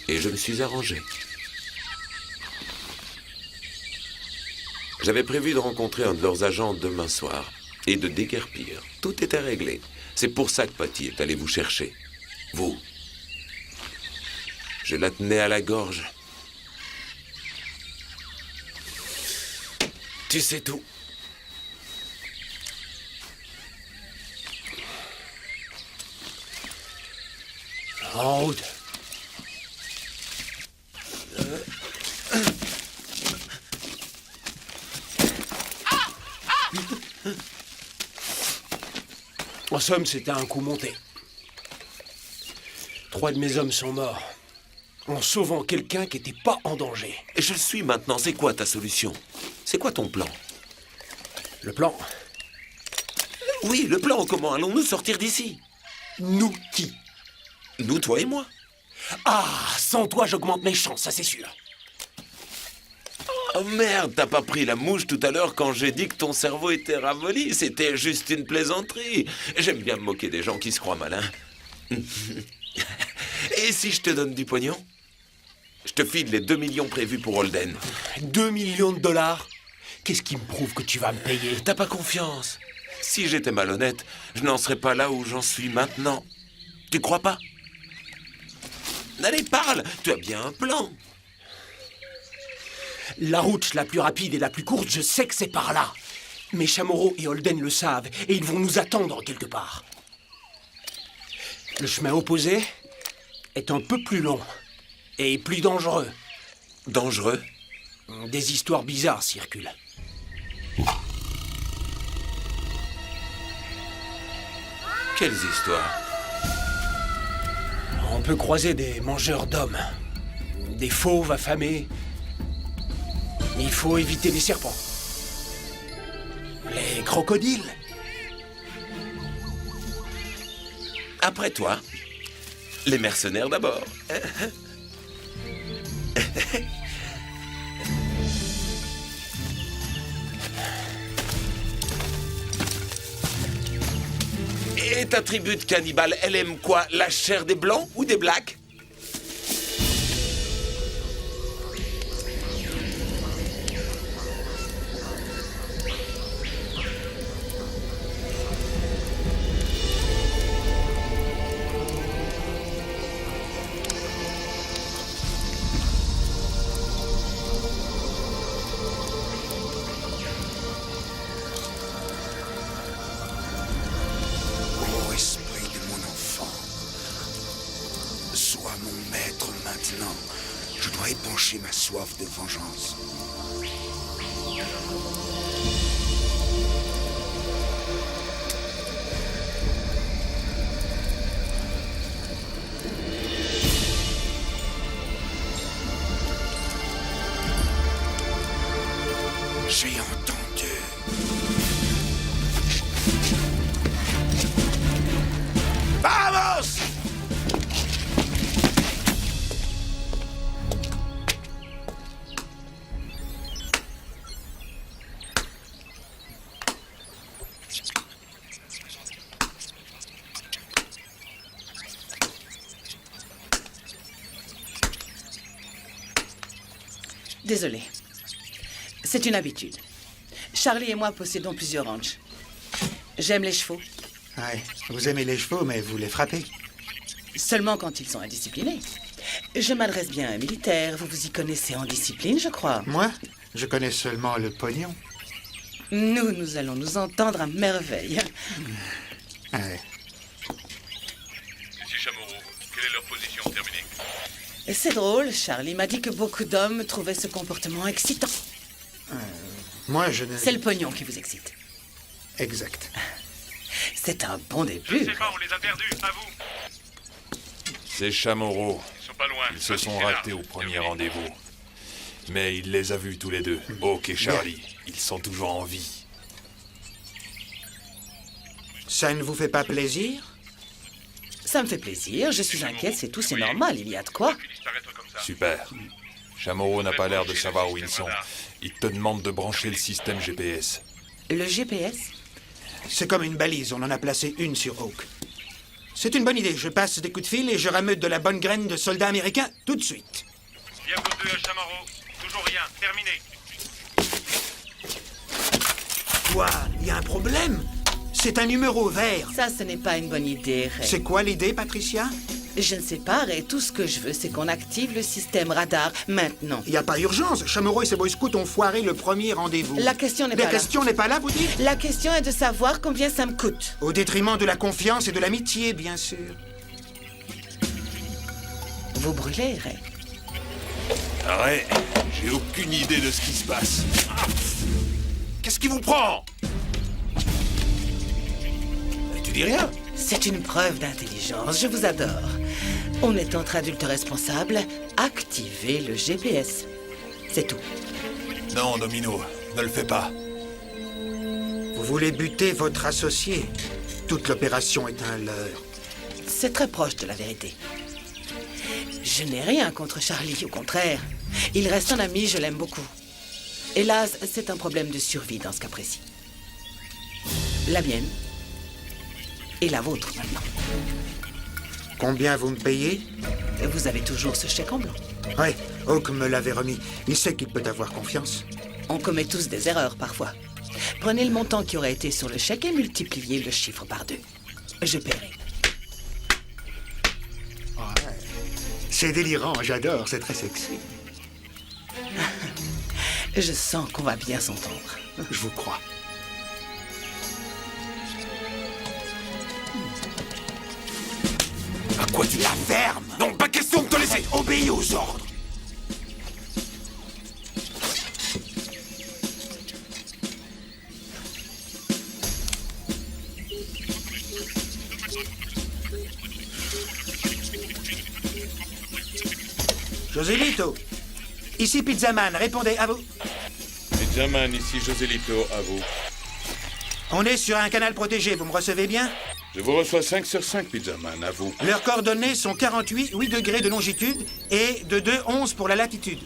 [SPEAKER 1] et je me suis arrangé. J'avais prévu de rencontrer un de leurs agents demain soir et de déguerpir. Tout était réglé. C'est pour ça que Patty est allée vous chercher. Vous. Je la tenais à la gorge. Tu sais tout.
[SPEAKER 7] En route. En somme, c'était un coup monté. 3 de mes hommes sont morts en sauvant quelqu'un qui n'était pas en danger.
[SPEAKER 1] Et je le suis maintenant. C'est quoi ta solution? C'est quoi ton plan?
[SPEAKER 7] Le plan?
[SPEAKER 1] Oui, le plan. Comment allons-nous sortir d'ici?
[SPEAKER 7] Nous qui?
[SPEAKER 1] Nous, toi et moi.
[SPEAKER 7] Ah, sans toi, j'augmente mes chances, ça c'est sûr.
[SPEAKER 1] Oh merde, t'as pas pris la mouche tout à l'heure quand j'ai dit que ton cerveau était ramolli. C'était juste une plaisanterie. J'aime bien me moquer des gens qui se croient malins. Et si je te donne du pognon? Je te file les 2 millions prévus pour Holden.
[SPEAKER 7] 2 millions de dollars? Qu'est-ce qui me prouve que tu vas me payer?
[SPEAKER 1] T'as pas confiance. Si j'étais malhonnête, je n'en serais pas là où j'en suis maintenant. Tu crois pas? Allez, parle. Tu as bien un plan.
[SPEAKER 7] La route la plus rapide et la plus courte, je sais que c'est par là. Mais Chamorro et Holden le savent, et ils vont nous attendre quelque part. Le chemin opposé est un peu plus long et plus dangereux.
[SPEAKER 1] Dangereux?
[SPEAKER 7] Des histoires bizarres circulent.
[SPEAKER 1] Quelles histoires?
[SPEAKER 7] En On peut croiser des mangeurs d'hommes, des fauves affamés. Mais il faut éviter les serpents. Les crocodiles.
[SPEAKER 1] Après toi, les mercenaires d'abord. Et ta tribu de cannibales, elle aime quoi? La chair des blancs ou des blacks?
[SPEAKER 3] Ô esprit de mon enfant, sois mon maître maintenant. Je dois épancher ma soif de vengeance. J'ai entendu. Vamos!
[SPEAKER 6] Désolé. C'est une habitude. Charlie et moi possédons plusieurs ranchs. J'aime les chevaux.
[SPEAKER 3] Ouais, vous aimez les chevaux, mais vous les frappez.
[SPEAKER 6] Seulement quand ils sont indisciplinés. Je m'adresse bien à un militaire. Vous vous y connaissez en discipline, je crois.
[SPEAKER 3] Moi, je connais seulement le pognon.
[SPEAKER 6] Nous allons nous entendre à merveille.
[SPEAKER 3] Ouais.
[SPEAKER 8] Monsieur Chamorro, quelle est leur position terminée?
[SPEAKER 6] C'est drôle, Charlie m'a dit que beaucoup d'hommes trouvaient ce comportement excitant.
[SPEAKER 3] Moi, je ne...
[SPEAKER 6] C'est le pognon qui vous excite.
[SPEAKER 3] Exact.
[SPEAKER 6] C'est un bon début.
[SPEAKER 2] on les a perdus, à vous.
[SPEAKER 9] C'est Chamorro.
[SPEAKER 2] Ils sont pas loin.
[SPEAKER 9] Ils se sont ratés au premier rendez-vous. Mais il les a vus tous les deux. Hawk et Charlie. Ils sont toujours en vie.
[SPEAKER 3] Ça ne vous fait pas plaisir?
[SPEAKER 6] Ça me fait plaisir, je suis inquiète, c'est tout, c'est normal, il y a de quoi.
[SPEAKER 9] Super. Chamorro n'a pas l'air de savoir où ils sont. Il te demande de brancher le système GPS.
[SPEAKER 6] Le GPS?
[SPEAKER 3] C'est comme une balise, on en a placé une sur Oak. C'est une bonne idée, je passe des coups de fil et je rameute de la bonne graine de soldats américains tout de suite.
[SPEAKER 2] Diablo 2 à Chamorro. Toujours rien. Terminé.
[SPEAKER 3] Quoi? Il y a un problème? C'est un numéro vert.
[SPEAKER 6] Ça, ce n'est pas une bonne idée, Ray.
[SPEAKER 3] C'est quoi l'idée, Patricia?
[SPEAKER 6] Je ne sais pas, Ray. Tout ce que je veux, c'est qu'on active le système radar maintenant.
[SPEAKER 3] Il n'y a pas urgence. Chamorro et ses Boy Scouts ont foiré le premier rendez-vous.
[SPEAKER 6] La question n'est pas là.
[SPEAKER 3] La question n'est pas là, vous dites?
[SPEAKER 6] La question est de savoir combien ça me coûte.
[SPEAKER 3] Au détriment de la confiance et de l'amitié, bien sûr.
[SPEAKER 6] Vous brûlez, Ray.
[SPEAKER 9] Arrête. J'ai aucune idée de ce qui se passe.
[SPEAKER 1] Qu'est-ce qui vous prend? Tu dis rien?
[SPEAKER 6] C'est une preuve d'intelligence, je vous adore. On est entre adultes responsables. Activez le GPS. C'est tout.
[SPEAKER 9] Non, Domino. Ne le fais pas.
[SPEAKER 3] Vous voulez buter votre associé. Toute l'opération est un leurre.
[SPEAKER 6] C'est très proche de la vérité. Je n'ai rien contre Charlie, au contraire. Il reste un ami, je l'aime beaucoup. Hélas, c'est un problème de survie dans ce cas précis. La mienne. Et la vôtre, maintenant.
[SPEAKER 3] Combien vous me payez?
[SPEAKER 6] Vous avez toujours ce chèque en blanc.
[SPEAKER 3] Oui, Oak me l'avait remis. Il sait qu'il peut avoir confiance.
[SPEAKER 6] On commet tous des erreurs, parfois. Prenez le montant qui aurait été sur le chèque et multipliez le chiffre par 2. Je paierai.
[SPEAKER 3] C'est délirant, j'adore, c'est très sexy.
[SPEAKER 6] Je sens qu'on va bien s'entendre.
[SPEAKER 3] Je vous crois.
[SPEAKER 1] À quoi tu
[SPEAKER 3] La ferme!
[SPEAKER 1] Non, pas question de te laisser!
[SPEAKER 3] Obéis aux ordres! Joselito. Ici Pizzaman, répondez à vous.
[SPEAKER 8] Pizzaman, ici Joselito, à vous.
[SPEAKER 3] On est sur un canal protégé, vous me recevez bien?
[SPEAKER 8] Je vous reçois 5 sur 5, Pizzaman, à vous.
[SPEAKER 3] Leurs coordonnées sont 48, 8 degrés de longitude et de 2, 11 pour la latitude.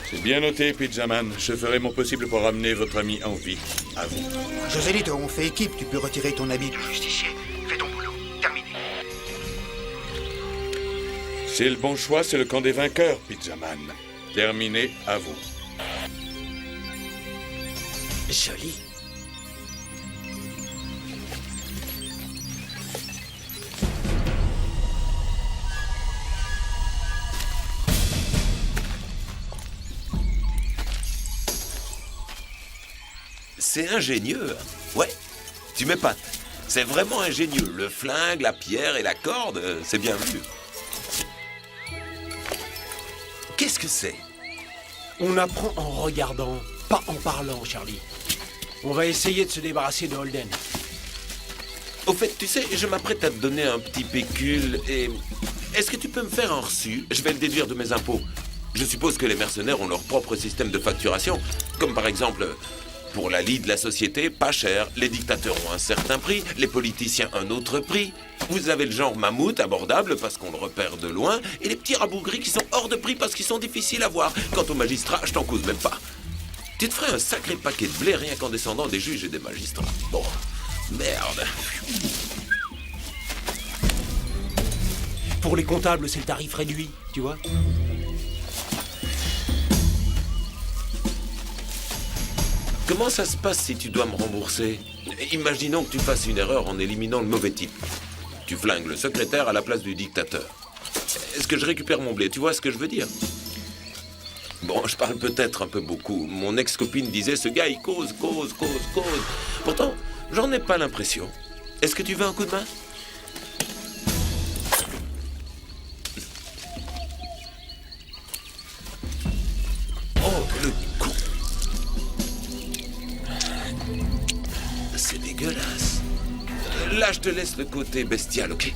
[SPEAKER 8] C'est bien noté, Pizzaman. Je ferai mon possible pour ramener votre ami en vie. À vous.
[SPEAKER 3] Joselito, on fait équipe, tu peux retirer ton habit.
[SPEAKER 2] Justicier, fais ton boulot. Terminé.
[SPEAKER 8] C'est le bon choix, c'est le camp des vainqueurs, Pizzaman. Terminé, à vous.
[SPEAKER 7] Joli.
[SPEAKER 1] C'est ingénieux. Ouais, tu m'épates. C'est vraiment ingénieux. Le flingue, la pierre et la corde, c'est bien vu. Qu'est-ce que c'est?
[SPEAKER 7] On apprend en regardant, pas en parlant, Charlie. On va essayer de se débarrasser de Holden.
[SPEAKER 1] Au fait, tu sais, je m'apprête à te donner un petit pécule et... Est-ce que tu peux me faire un reçu? Je vais le déduire de mes impôts. Je suppose que les mercenaires ont leur propre système de facturation. Comme par exemple... Pour la lie de la société, pas cher. Les dictateurs ont un certain prix, les politiciens un autre prix. Vous avez le genre mammouth abordable parce qu'on le repère de loin, et les petits rabougris qui sont hors de prix parce qu'ils sont difficiles à voir. Quant aux magistrats, je t'en cause même pas. Tu te ferais un sacré paquet de blé rien qu'en descendant des juges et des magistrats. Bon, merde.
[SPEAKER 7] Pour les comptables, c'est le tarif réduit, tu vois.
[SPEAKER 1] Comment ça se passe si tu dois me rembourser? Imaginons que tu fasses une erreur en éliminant le mauvais type. Tu flingues le secrétaire à la place du dictateur. Est-ce que je récupère mon blé? Tu vois ce que je veux dire? Bon, je parle peut-être un peu beaucoup. Mon ex-copine disait, ce gars, il cause. Pourtant, j'en ai pas l'impression. Est-ce que tu veux un coup de main? Oh, le con! C'est dégueulasse. Là, je te laisse le côté bestial, ok?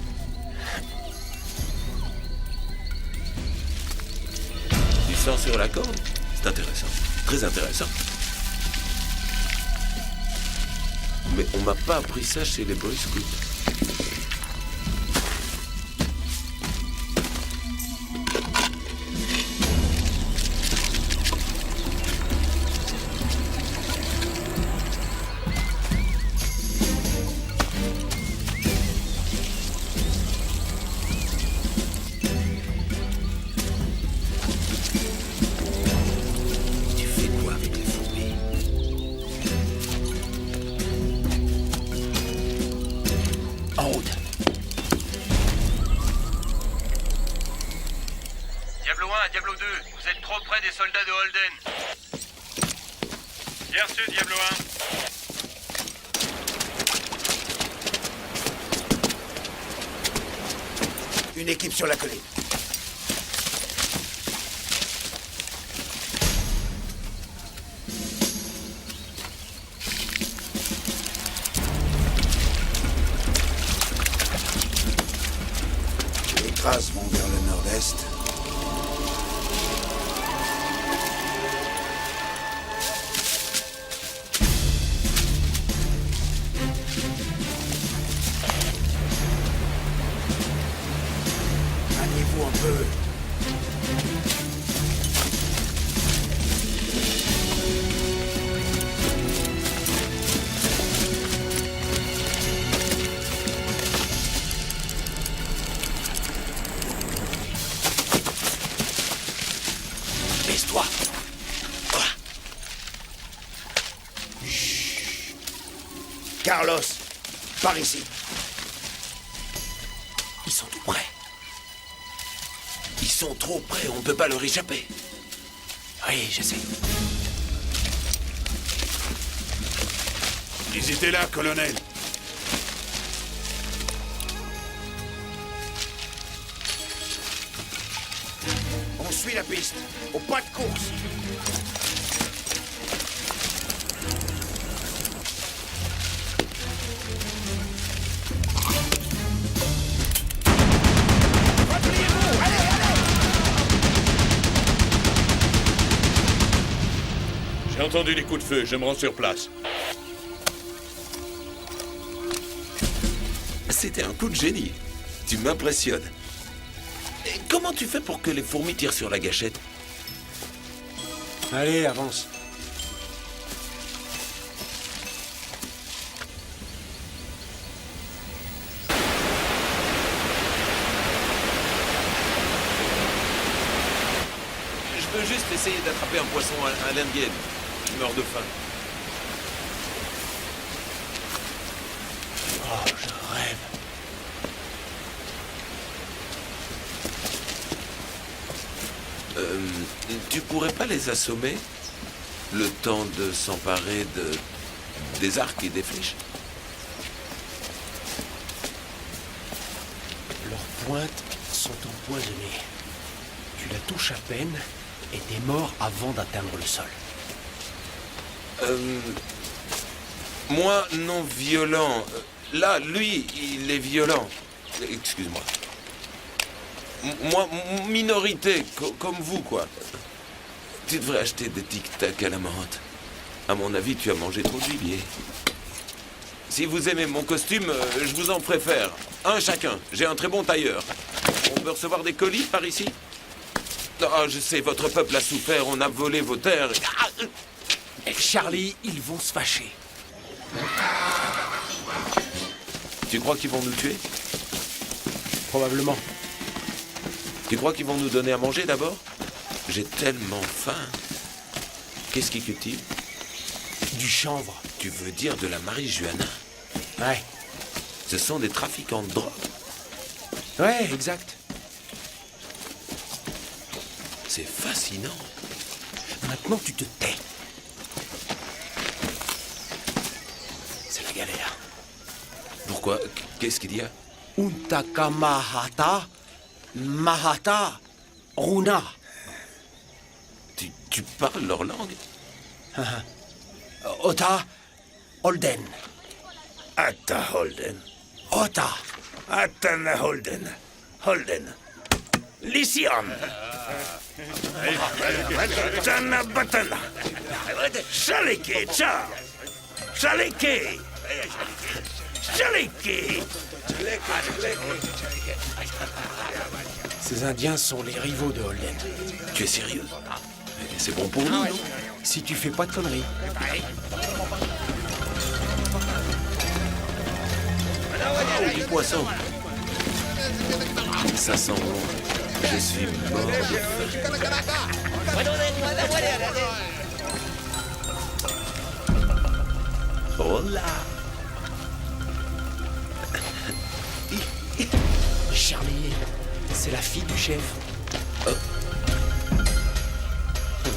[SPEAKER 1] Du sang sur la corde? C'est intéressant. Très intéressant. Mais on m'a pas appris ça chez les Boy Scouts. Tu fais quoi avec les fourmis?
[SPEAKER 7] En route.
[SPEAKER 2] Diablo 1, Diablo 2, vous êtes trop près des soldats de Holden. Bien reçu, Diablo 1.
[SPEAKER 3] Une équipe sur la colline. Les traces vont vers le nord-est. Maniez-vous un peu. Baisse-toi. Voilà. Chut. Carlos, par ici.
[SPEAKER 7] Ils sont tout près.
[SPEAKER 1] Ils sont trop près, on ne peut pas leur échapper.
[SPEAKER 7] Oui, je sais.
[SPEAKER 5] Ils étaient là, colonel.
[SPEAKER 3] On suit la piste. Au pas de course. Repliez-vous. Allez, allez.
[SPEAKER 8] J'ai entendu les coups de feu, je me rends sur place.
[SPEAKER 1] C'était un coup de génie. Tu m'impressionnes. Et comment tu fais pour que les fourmis tirent sur la gâchette?
[SPEAKER 7] Allez, avance.
[SPEAKER 1] Je veux juste essayer d'attraper un poisson à l'indienne qui meurt de faim.
[SPEAKER 3] Oh, je rêve.
[SPEAKER 1] Tu pourrais pas les assommer? Le temps de s'emparer des arcs et des flèches?
[SPEAKER 7] Leurs pointes sont empoisonnées. Tu la touches à peine et t'es mort avant d'atteindre le sol.
[SPEAKER 1] Moi, non violent. Là, lui, il est violent. Excuse-moi. Moi, minorité, comme vous, quoi. Tu devrais acheter des tic-tac à la menthe. À mon avis, tu as mangé trop de gibier. Si vous aimez mon costume, je vous en préfère. Un chacun. J'ai un très bon tailleur. On peut recevoir des colis par ici? Ah, je sais, votre peuple a souffert, on a volé vos terres.
[SPEAKER 7] Et Charlie, ils vont se fâcher.
[SPEAKER 1] Tu crois qu'ils vont nous tuer?
[SPEAKER 7] Probablement.
[SPEAKER 1] Tu crois qu'ils vont nous donner à manger d'abord? J'ai tellement faim. Qu'est-ce qu'ils cultivent?
[SPEAKER 7] Du chanvre.
[SPEAKER 1] Tu veux dire de la marijuana?
[SPEAKER 7] Ouais.
[SPEAKER 1] Ce sont des trafiquants de drogue.
[SPEAKER 7] Ouais, exact.
[SPEAKER 1] C'est fascinant.
[SPEAKER 7] Maintenant, tu te tais. C'est la galère.
[SPEAKER 1] Pourquoi? Qu'est-ce qu'il y a?
[SPEAKER 7] Untaka Mahata, Mahata, Runa.
[SPEAKER 1] Tu parles leur langue?
[SPEAKER 7] Ota, Holden.
[SPEAKER 3] Atta Holden.
[SPEAKER 7] Ota.
[SPEAKER 3] Atana Holden. Holden. Lycium. Tana Batana. Shaleke, Cha. Shaleke. Shaleke.
[SPEAKER 7] Ces Indiens sont les rivaux de Holden.
[SPEAKER 1] Tu es sérieux? C'est bon pour nous, non?
[SPEAKER 7] Si tu fais pas de conneries.
[SPEAKER 1] Oh, du poisson. Ça sent bon. Je suis mort de faim. Hola.
[SPEAKER 7] Charlie, c'est la fille du chef.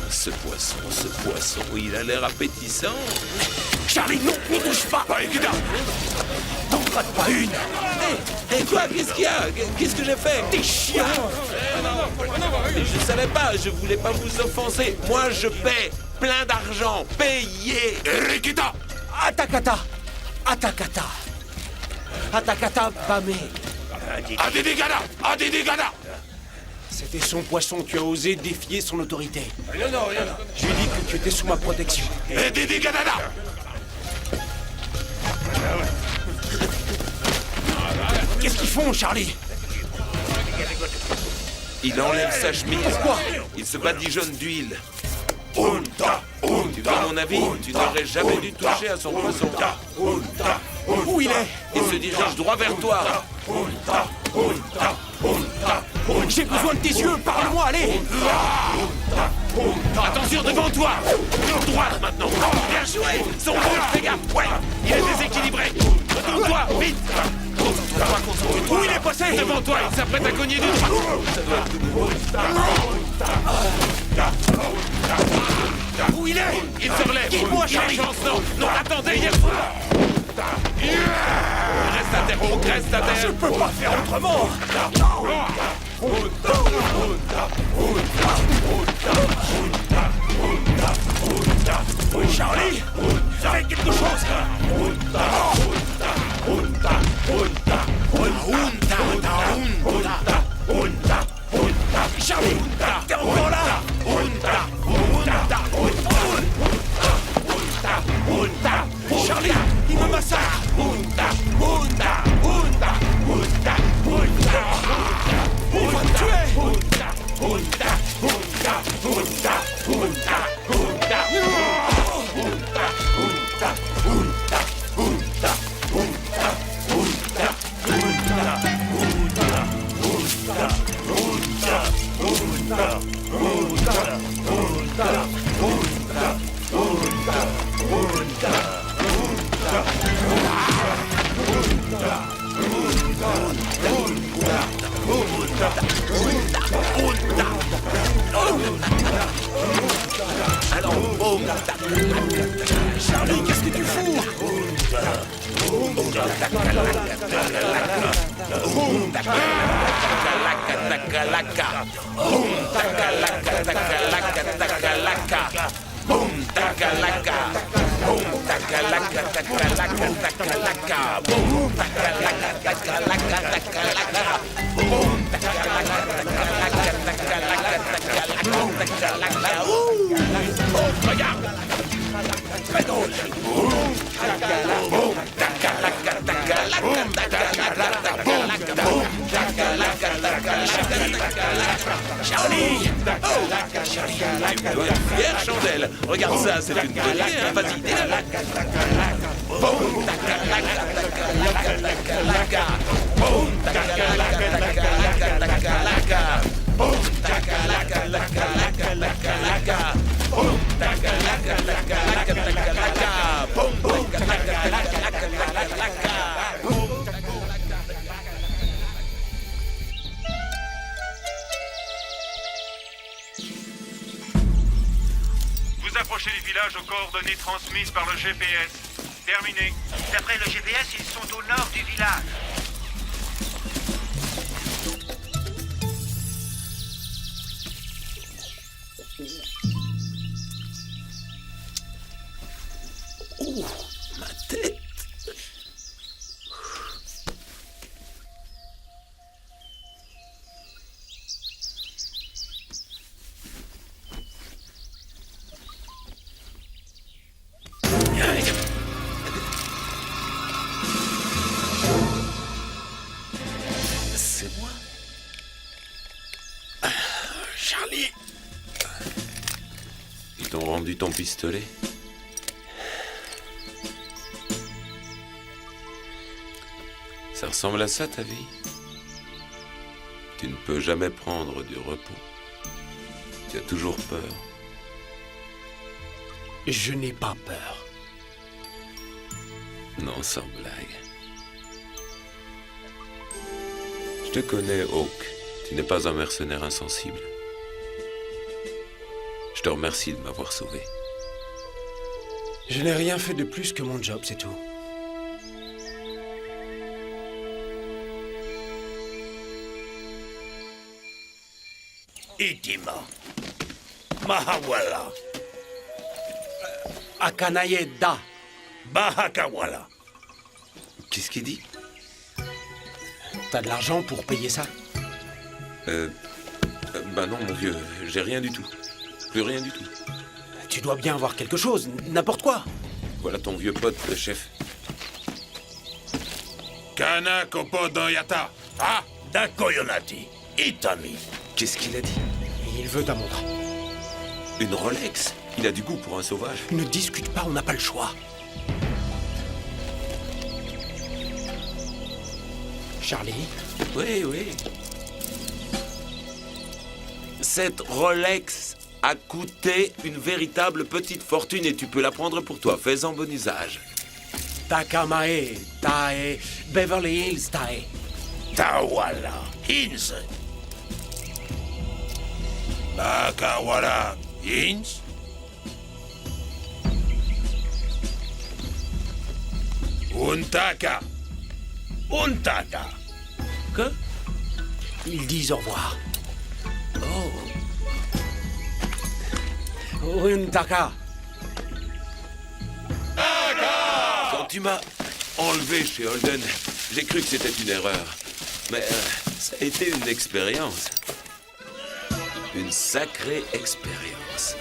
[SPEAKER 1] Ce poisson, il a l'air appétissant.
[SPEAKER 7] Charlie, non, n'y touche pas. T'en rates pas une.
[SPEAKER 1] Hé, quoi? Qu'est-ce qu'il y a? Qu'est-ce que j'ai fait?
[SPEAKER 7] T'es chiant.
[SPEAKER 1] Je savais pas, je voulais pas vous offenser. Moi, je paie plein d'argent. Payez.
[SPEAKER 8] Rikita!
[SPEAKER 7] Atakata. Atakata. Atakata Bame.
[SPEAKER 8] Adidigada! Adidigada!
[SPEAKER 7] C'était son poisson, tu as osé défier son autorité. Je lui ai dit que tu étais sous ma protection.
[SPEAKER 8] Adidigada!
[SPEAKER 7] Qu'est-ce qu'ils font, Charlie?
[SPEAKER 1] Il enlève sa chemise.
[SPEAKER 7] Pourquoi?
[SPEAKER 1] Il se badigeonne d'huile. Tu veux mon avis? Tu n'aurais jamais dû toucher à son poisson.
[SPEAKER 7] Où il est?
[SPEAKER 1] Il se dirige droit vers toi.
[SPEAKER 7] J'ai besoin de tes yeux, parle-moi, allez!
[SPEAKER 1] Attention devant toi. Droite maintenant. Bien joué. Son rouge, fais gaffe. Ouais, il est déséquilibré. Retourne-toi, vite. Concentre-toi.
[SPEAKER 7] Où il est passé?
[SPEAKER 1] Devant toi, il s'apprête à cogner du droit. Ça doit être tout nouveau.
[SPEAKER 7] Où il est?
[SPEAKER 1] Il se relève.
[SPEAKER 7] Guide-moi, Charlie.
[SPEAKER 1] Chance, non. Non, attendez, il reste à terre, reste à terre.
[SPEAKER 7] Je peux pas faire autrement! Charlie! Fais quelque chose! Charlie! T'es encore là?
[SPEAKER 3] Charlie, qu'est-ce que tu fous?
[SPEAKER 1] Charlie! Tu dois être fier, Chandelle! Regarde ça, c'est une bonne idée, hein? Vas-y, dégaine!
[SPEAKER 2] Vous approchez du village aux coordonnées transmises par le GPS. Terminé.
[SPEAKER 4] D'après le GPS, ils sont au nord du village.
[SPEAKER 1] Ma tête! C'est moi? Charlie? Ils t'ont rendu ton pistolet? Ça ressemble à ça, ta vie? Tu ne peux jamais prendre du repos. Tu as toujours peur.
[SPEAKER 7] Je n'ai pas peur.
[SPEAKER 1] Non, sans blague. Je te connais, Hawk. Tu n'es pas un mercenaire insensible. Je te remercie de m'avoir sauvé.
[SPEAKER 7] Je n'ai rien fait de plus que mon job, c'est tout.
[SPEAKER 3] Itima. Mahawala.
[SPEAKER 7] Akanayeda.
[SPEAKER 3] Bahakawala.
[SPEAKER 1] Qu'est-ce qu'il dit?
[SPEAKER 7] T'as de l'argent pour payer ça?
[SPEAKER 1] Bah non, mon vieux, j'ai rien du tout. Plus rien du tout.
[SPEAKER 7] Tu dois bien avoir quelque chose, n'importe quoi.
[SPEAKER 1] Voilà ton vieux pote, le chef.
[SPEAKER 5] Kana kopo yata. Ah!
[SPEAKER 3] Dakoyonati. Itami.
[SPEAKER 1] Qu'est-ce qu'il a dit?
[SPEAKER 7] Il veut ta montre.
[SPEAKER 1] Une Rolex? Il a du goût pour un sauvage.
[SPEAKER 7] Ne discute pas, on n'a pas le choix. Charlie?
[SPEAKER 1] Oui, oui. Cette Rolex a coûté une véritable petite fortune et tu peux la prendre pour toi. Fais-en bon usage.
[SPEAKER 7] Takamae, Tae, Beverly Hills, Tae.
[SPEAKER 3] Tawala. Hinz.
[SPEAKER 5] Bakawala. Inch. Untaka.
[SPEAKER 3] Untaka.
[SPEAKER 1] Que?
[SPEAKER 7] Ils disent au revoir.
[SPEAKER 1] Oh.
[SPEAKER 7] Untaka.
[SPEAKER 1] Quand tu m'as enlevé chez Holden, j'ai cru que c'était une erreur. Mais ça a été une expérience. Une sacrée expérience.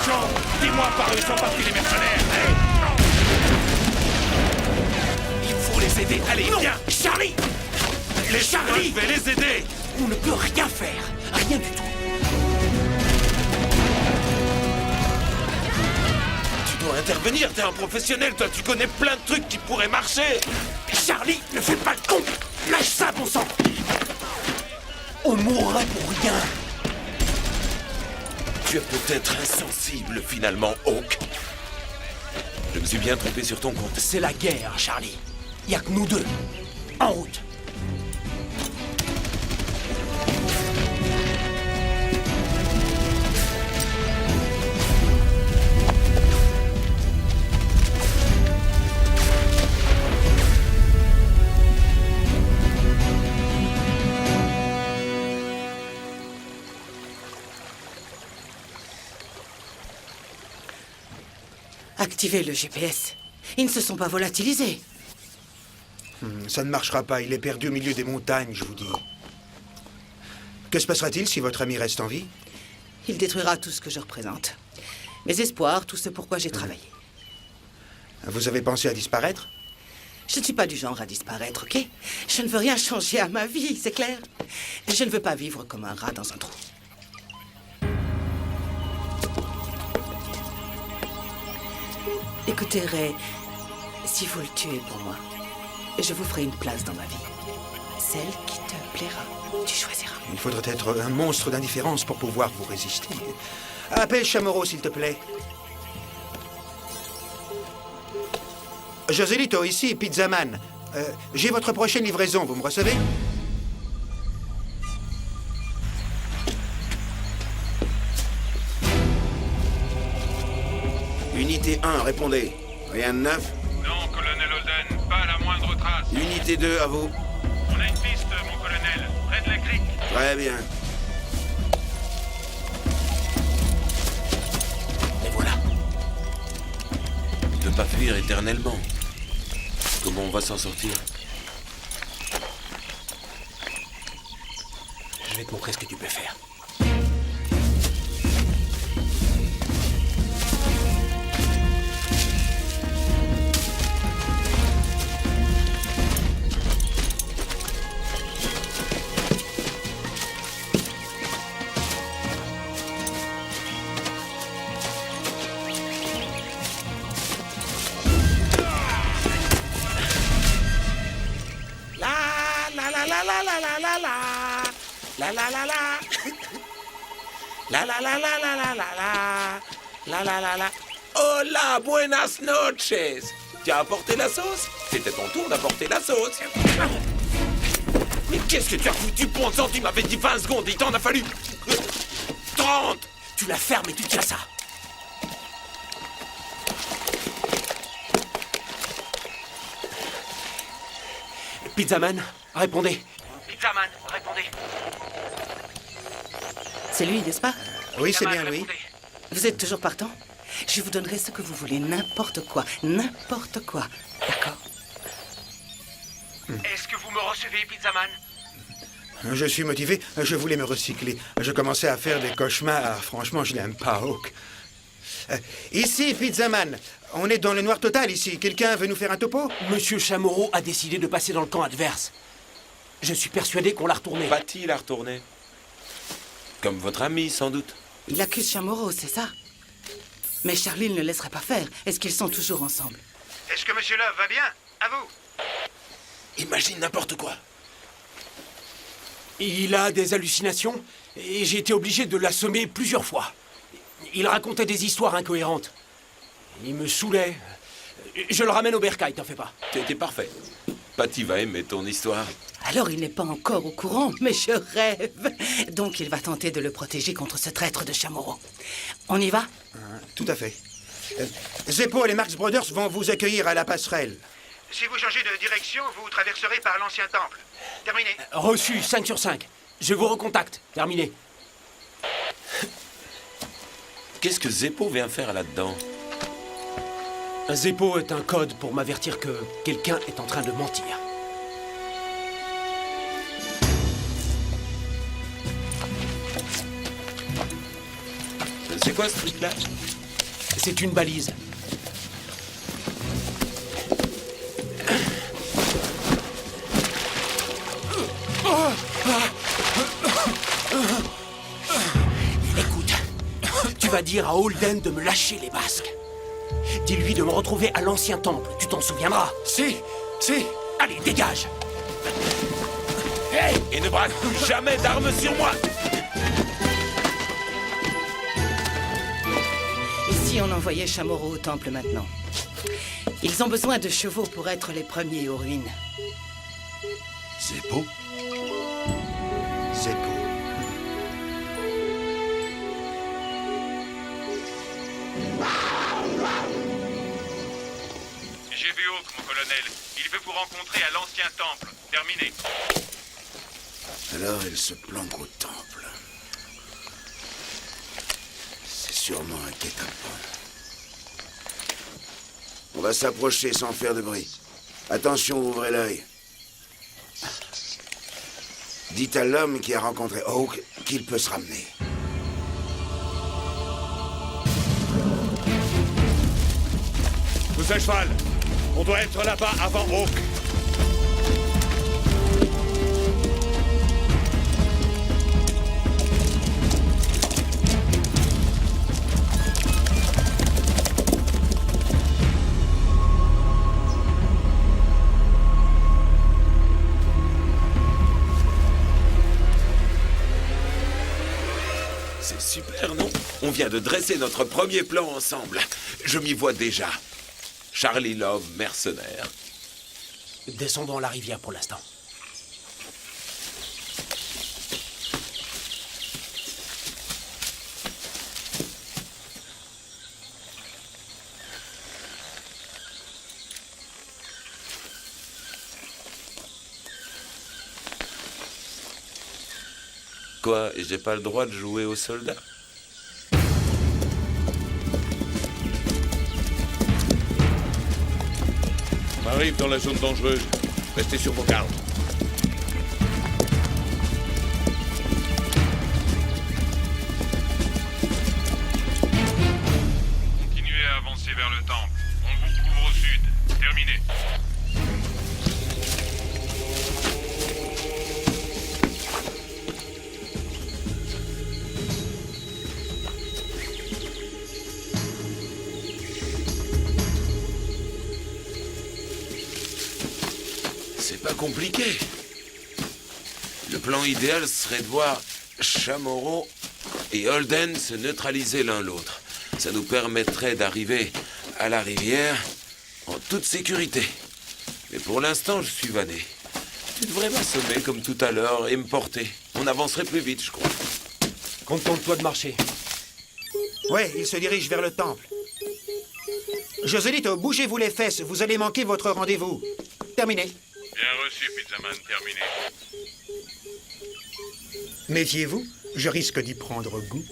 [SPEAKER 5] méchants. Dis-moi par où sont partis les mercenaires.
[SPEAKER 1] Il faut les aider. Allez,
[SPEAKER 3] Non,
[SPEAKER 1] viens.
[SPEAKER 3] Charlie!
[SPEAKER 1] Charlie, je vais les aider.
[SPEAKER 3] On ne peut rien faire. Rien du tout.
[SPEAKER 1] Tu dois intervenir, t'es un professionnel, toi, tu connais plein de trucs qui pourraient marcher.
[SPEAKER 3] Charlie, ne fais pas le con! Lâche ça, bon sang! On mourra pour rien.
[SPEAKER 1] Tu es peut-être insensible, finalement, Hawk. Je me suis bien trompé sur ton compte.
[SPEAKER 3] C'est la guerre, Charlie. Y a que nous deux. En route.
[SPEAKER 6] Activez le GPS. Ils ne se sont pas volatilisés.
[SPEAKER 3] Ça ne marchera pas. Il est perdu au milieu des montagnes, je vous dis. Que se passera-t-il si votre ami reste en vie?
[SPEAKER 6] Il détruira tout ce que je représente. Mes espoirs, tout ce pourquoi j'ai travaillé.
[SPEAKER 3] Vous avez pensé à disparaître?
[SPEAKER 6] Je ne suis pas du genre à disparaître, ok? Je ne veux rien changer à ma vie, c'est clair. Je ne veux pas vivre comme un rat dans un trou. Écoutez, Ray, si vous le tuez pour moi, je vous ferai une place dans ma vie. Celle qui te plaira. Tu choisiras.
[SPEAKER 3] Il faudrait être un monstre d'indifférence pour pouvoir vous résister. Appelle Chamorro, s'il te plaît. Joselito, ici, Pizzaman. J'ai votre prochaine livraison, vous me recevez?
[SPEAKER 11] Unité 1, répondez. Rien de neuf?
[SPEAKER 2] Non, colonel Holden, pas la moindre trace.
[SPEAKER 11] Unité 2, à vous.
[SPEAKER 2] On a une piste, mon colonel, près de la crique.
[SPEAKER 11] Très bien.
[SPEAKER 3] Et voilà.
[SPEAKER 1] Ne pas fuir éternellement. Comment on va s'en sortir?
[SPEAKER 3] Je vais te montrer ce que tu peux faire.
[SPEAKER 1] Hola, buenas noches. Tu as apporté la sauce? C'était ton tour d'apporter la sauce. Mais qu'est-ce que tu as foutu, bon sang? Tu m'avais dit 20 secondes, il t'en a fallu 30.
[SPEAKER 3] Tu la fermes et tu tiens ça. Pizzaman, répondez.
[SPEAKER 4] Pizzaman, répondez.
[SPEAKER 6] C'est lui, n'est-ce pas?
[SPEAKER 3] Oui, c'est bien
[SPEAKER 4] Pizzaman,
[SPEAKER 3] lui.
[SPEAKER 4] répondez.
[SPEAKER 6] Vous êtes toujours partant? Je vous donnerai ce que vous voulez, n'importe quoi. N'importe quoi. D'accord?
[SPEAKER 4] Est-ce que vous me recevez, Pizzaman?
[SPEAKER 3] Je suis motivé. Je voulais me recycler. Je commençais à faire des cauchemars. Franchement, je n'aime pas Hawk. Ici, Pizzaman. On est dans le noir total ici. Quelqu'un veut nous faire un topo?
[SPEAKER 7] Monsieur Chamorro a décidé de passer dans le camp adverse. Je suis persuadé qu'on l'a retourné.
[SPEAKER 1] Patty l'a retourné. Comme votre ami, sans doute.
[SPEAKER 6] Il accuse Chamorro, c'est ça? Mais Charlie ne le laisserait pas faire. Est-ce qu'ils sont toujours ensemble?
[SPEAKER 4] Est-ce que Monsieur Love va bien? À vous.
[SPEAKER 1] Imagine n'importe quoi.
[SPEAKER 7] Il a des hallucinations et j'ai été obligé de l'assommer plusieurs fois. Il racontait des histoires incohérentes. Il me saoulait. Je le ramène au bercail, t'en fais pas.
[SPEAKER 1] T'étais parfait. Patty va aimer ton histoire.
[SPEAKER 6] Alors il n'est pas encore au courant, mais je rêve. Donc il va tenter de le protéger contre ce traître de Chamorro. On y va?
[SPEAKER 3] Tout à fait. Zeppo et les Marx Brothers vont vous accueillir à la passerelle.
[SPEAKER 4] Si vous changez de direction, vous traverserez par l'ancien temple. Terminé.
[SPEAKER 7] Reçu, 5 sur 5. Je vous recontacte. Terminé.
[SPEAKER 1] Qu'est-ce que Zeppo vient faire là-dedans?
[SPEAKER 7] Zeppo est un code pour m'avertir que quelqu'un est en train de mentir.
[SPEAKER 1] C'est quoi ce truc-là?
[SPEAKER 7] C'est une balise. Écoute, tu vas dire à Holden de me lâcher les masques. Dis-lui de me retrouver à l'ancien temple, tu t'en souviendras.
[SPEAKER 3] Si.
[SPEAKER 7] Allez, dégage.
[SPEAKER 1] Hey! Et ne braque plus jamais d'armes sur moi!
[SPEAKER 6] Et si on envoyait Chamorro au temple maintenant? Ils ont besoin de chevaux pour être les premiers aux ruines.
[SPEAKER 11] C'est beau.
[SPEAKER 3] C'est beau.
[SPEAKER 4] J'ai vu Hawk, mon colonel. Il veut vous rencontrer à l'ancien temple. Terminé.
[SPEAKER 11] Alors il se planque au temple. C'est sûrement un guet-apens. On va s'approcher sans faire de bruit. Attention, ouvrez l'œil. Dites à l'homme qui a rencontré Hawk qu'il peut se ramener.
[SPEAKER 8] Tous à cheval. On doit être là-bas avant Hawk.
[SPEAKER 1] C'est super, non? On vient de dresser notre premier plan ensemble. Je m'y vois déjà. Charlie Love, mercenaire.
[SPEAKER 7] Descendons la rivière pour l'instant.
[SPEAKER 1] Quoi, j'ai pas le droit de jouer aux soldats?
[SPEAKER 8] On arrive dans la zone dangereuse. Restez sur vos gardes.
[SPEAKER 4] Continuez à avancer vers le temple. On vous couvre au sud. Terminé.
[SPEAKER 1] C'est pas compliqué. Le plan idéal serait de voir Chamorro et Holden se neutraliser l'un l'autre. Ça nous permettrait d'arriver à la rivière en toute sécurité. Mais pour l'instant, je suis vanné. Tu devrais m'assommer comme tout à l'heure et me porter. On avancerait plus vite, je crois.
[SPEAKER 7] Contente-toi de marcher.
[SPEAKER 3] Ouais, il se dirige vers le temple. Joselito, bougez-vous les fesses, vous allez manquer votre rendez-vous. Terminé.
[SPEAKER 4] Bien reçu, Pizzaman. Terminé.
[SPEAKER 3] Méfiez-vous, je risque d'y prendre goût.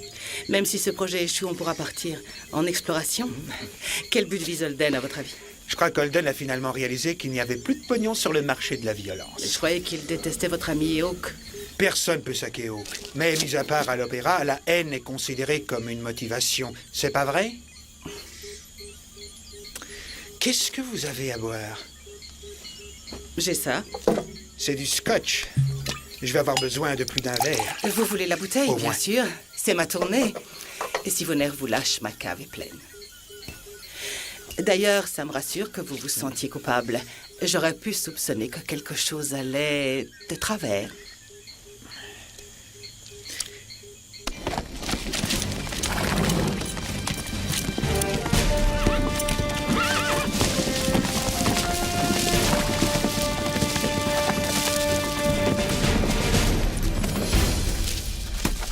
[SPEAKER 6] Même si ce projet échoue, on pourra partir en exploration. Quel but vise Holden, à votre avis?
[SPEAKER 3] Je crois qu'Holden a finalement réalisé qu'il n'y avait plus de pognon sur le marché de la violence.
[SPEAKER 6] Je croyais qu'il détestait votre ami Hawk.
[SPEAKER 3] Personne peut saquer Hawk. Mais mis à part à l'opéra, la haine est considérée comme une motivation. C'est pas vrai? Qu'est-ce que vous avez à boire?
[SPEAKER 6] J'ai ça.
[SPEAKER 3] C'est du scotch. Je vais avoir besoin de plus d'un verre.
[SPEAKER 6] Vous voulez la bouteille,
[SPEAKER 3] Au
[SPEAKER 6] bien
[SPEAKER 3] moins.
[SPEAKER 6] sûr. C'est ma tournée. Et si vos nerfs vous lâchent, ma cave est pleine. D'ailleurs, ça me rassure que vous vous sentiez coupable. J'aurais pu soupçonner que quelque chose allait de travers.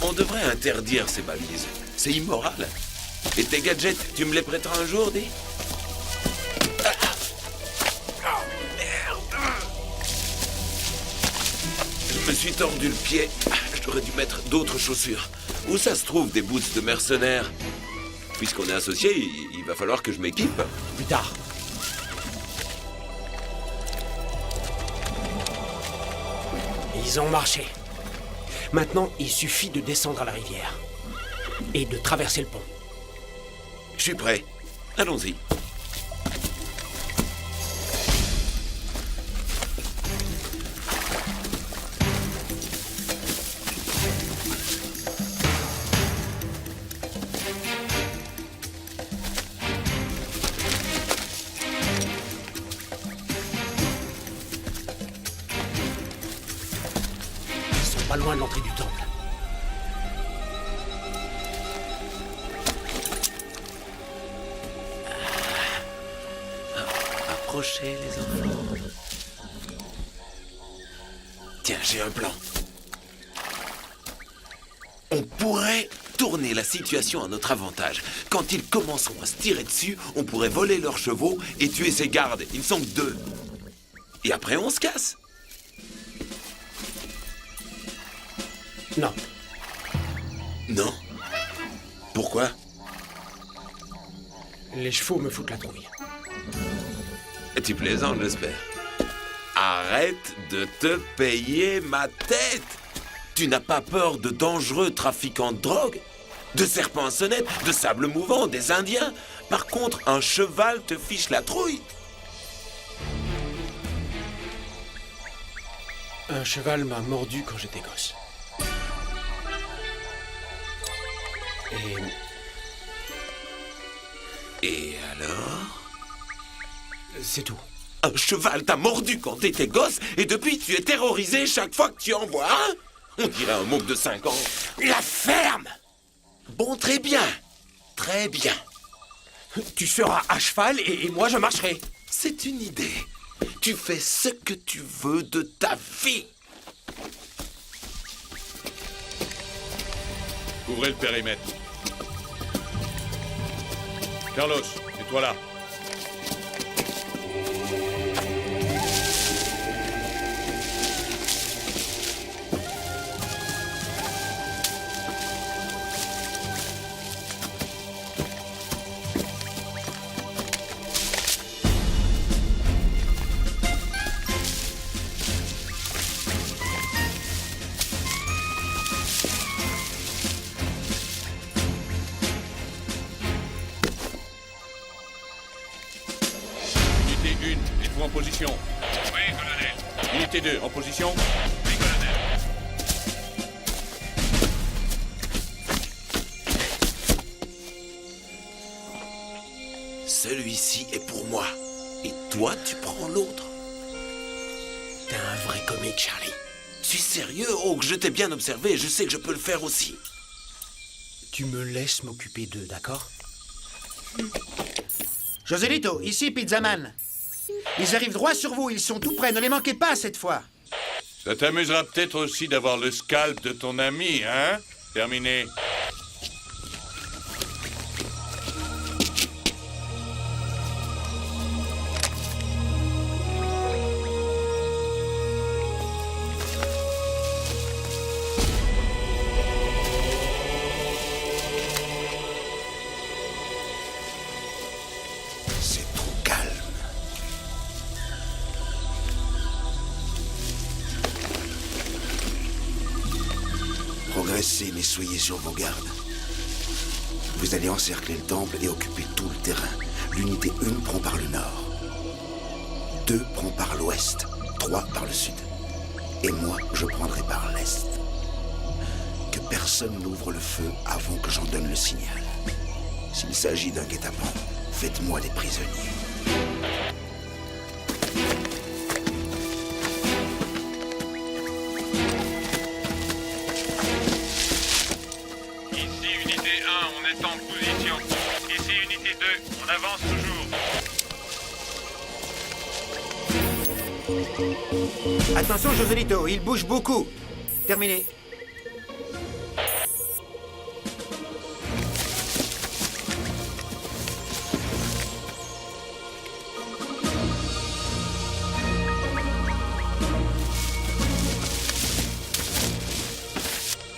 [SPEAKER 1] On devrait interdire ces balises. C'est immoral. Et tes gadgets, tu me les prêteras un jour, dis? Oh, merde! Je me suis tordu le pied. J'aurais dû mettre d'autres chaussures. Où ça se trouve, des boots de mercenaires? Puisqu'on est associés, il va falloir que je m'équipe.
[SPEAKER 7] Plus tard. Ils ont marché. Maintenant, il suffit de descendre à la rivière. Et de traverser le pont.
[SPEAKER 1] suis prêt. Allons-y.
[SPEAKER 7] Ils sont pas loin de l'entrée du temple.
[SPEAKER 1] Approchez les enfants. Tiens, j'ai un plan. On pourrait tourner la situation à notre avantage. Quand ils commenceront à se tirer dessus, on pourrait voler leurs chevaux et tuer ses gardes. Ils ne sont que 2. Et après, on se casse.
[SPEAKER 7] Non.
[SPEAKER 1] Non? Pourquoi?
[SPEAKER 7] Les chevaux me foutent la trouille.
[SPEAKER 1] Tu plaisantes, j'espère. Arrête de te payer ma tête. Tu n'as pas peur de dangereux trafiquants de drogue, de serpents à sonnette, de sable mouvant, des Indiens. Par contre, un cheval te fiche la trouille.
[SPEAKER 7] Un cheval m'a mordu quand j'étais gosse.
[SPEAKER 1] Et alors?
[SPEAKER 7] C'est tout.
[SPEAKER 1] Un cheval t'a mordu quand t'étais gosse et depuis tu es terrorisé chaque fois que tu en vois un? On dirait un môme de 5 ans. La ferme! Bon, très bien. Très bien.
[SPEAKER 7] Tu seras à cheval et moi je marcherai.
[SPEAKER 1] C'est une idée. Tu fais ce que tu veux de ta vie.
[SPEAKER 8] Couvrez le périmètre. Carlos, et toi là. Unité 1, êtes-vous en position?
[SPEAKER 2] Oui, colonel.
[SPEAKER 8] Unité 2, en position?
[SPEAKER 2] Oui, colonel.
[SPEAKER 1] Celui-ci est pour moi. Et toi, tu prends l'autre.
[SPEAKER 7] T'es un vrai comique, Charlie.
[SPEAKER 1] Tu es sérieux? Oh, que je t'ai bien observé. Je sais que je peux le faire aussi.
[SPEAKER 7] Tu me laisses m'occuper d'eux, d'accord?
[SPEAKER 3] Joselito, ici Pizzaman. Ils arrivent droit sur vous, ils sont tout près, ne les manquez pas cette fois.
[SPEAKER 8] Ça t'amusera peut-être aussi d'avoir le scalp de ton ami, hein? Terminé.
[SPEAKER 11] C'est trop calme. Progressez, mais soyez sur vos gardes. Vous allez encercler le temple et occuper tout le terrain. L'unité 1 prend par le nord. 2 prend par l'ouest. 3 par le sud. Et moi, je prendrai par l'est. Que personne n'ouvre le feu avant que j'en donne le signal. S'il s'agit d'un guet-apens, faites-moi des prisonniers.
[SPEAKER 2] Ici, unité 1, on est en position. Ici, unité 2, on avance toujours.
[SPEAKER 3] Attention, Joselito, il bouge beaucoup. Terminé.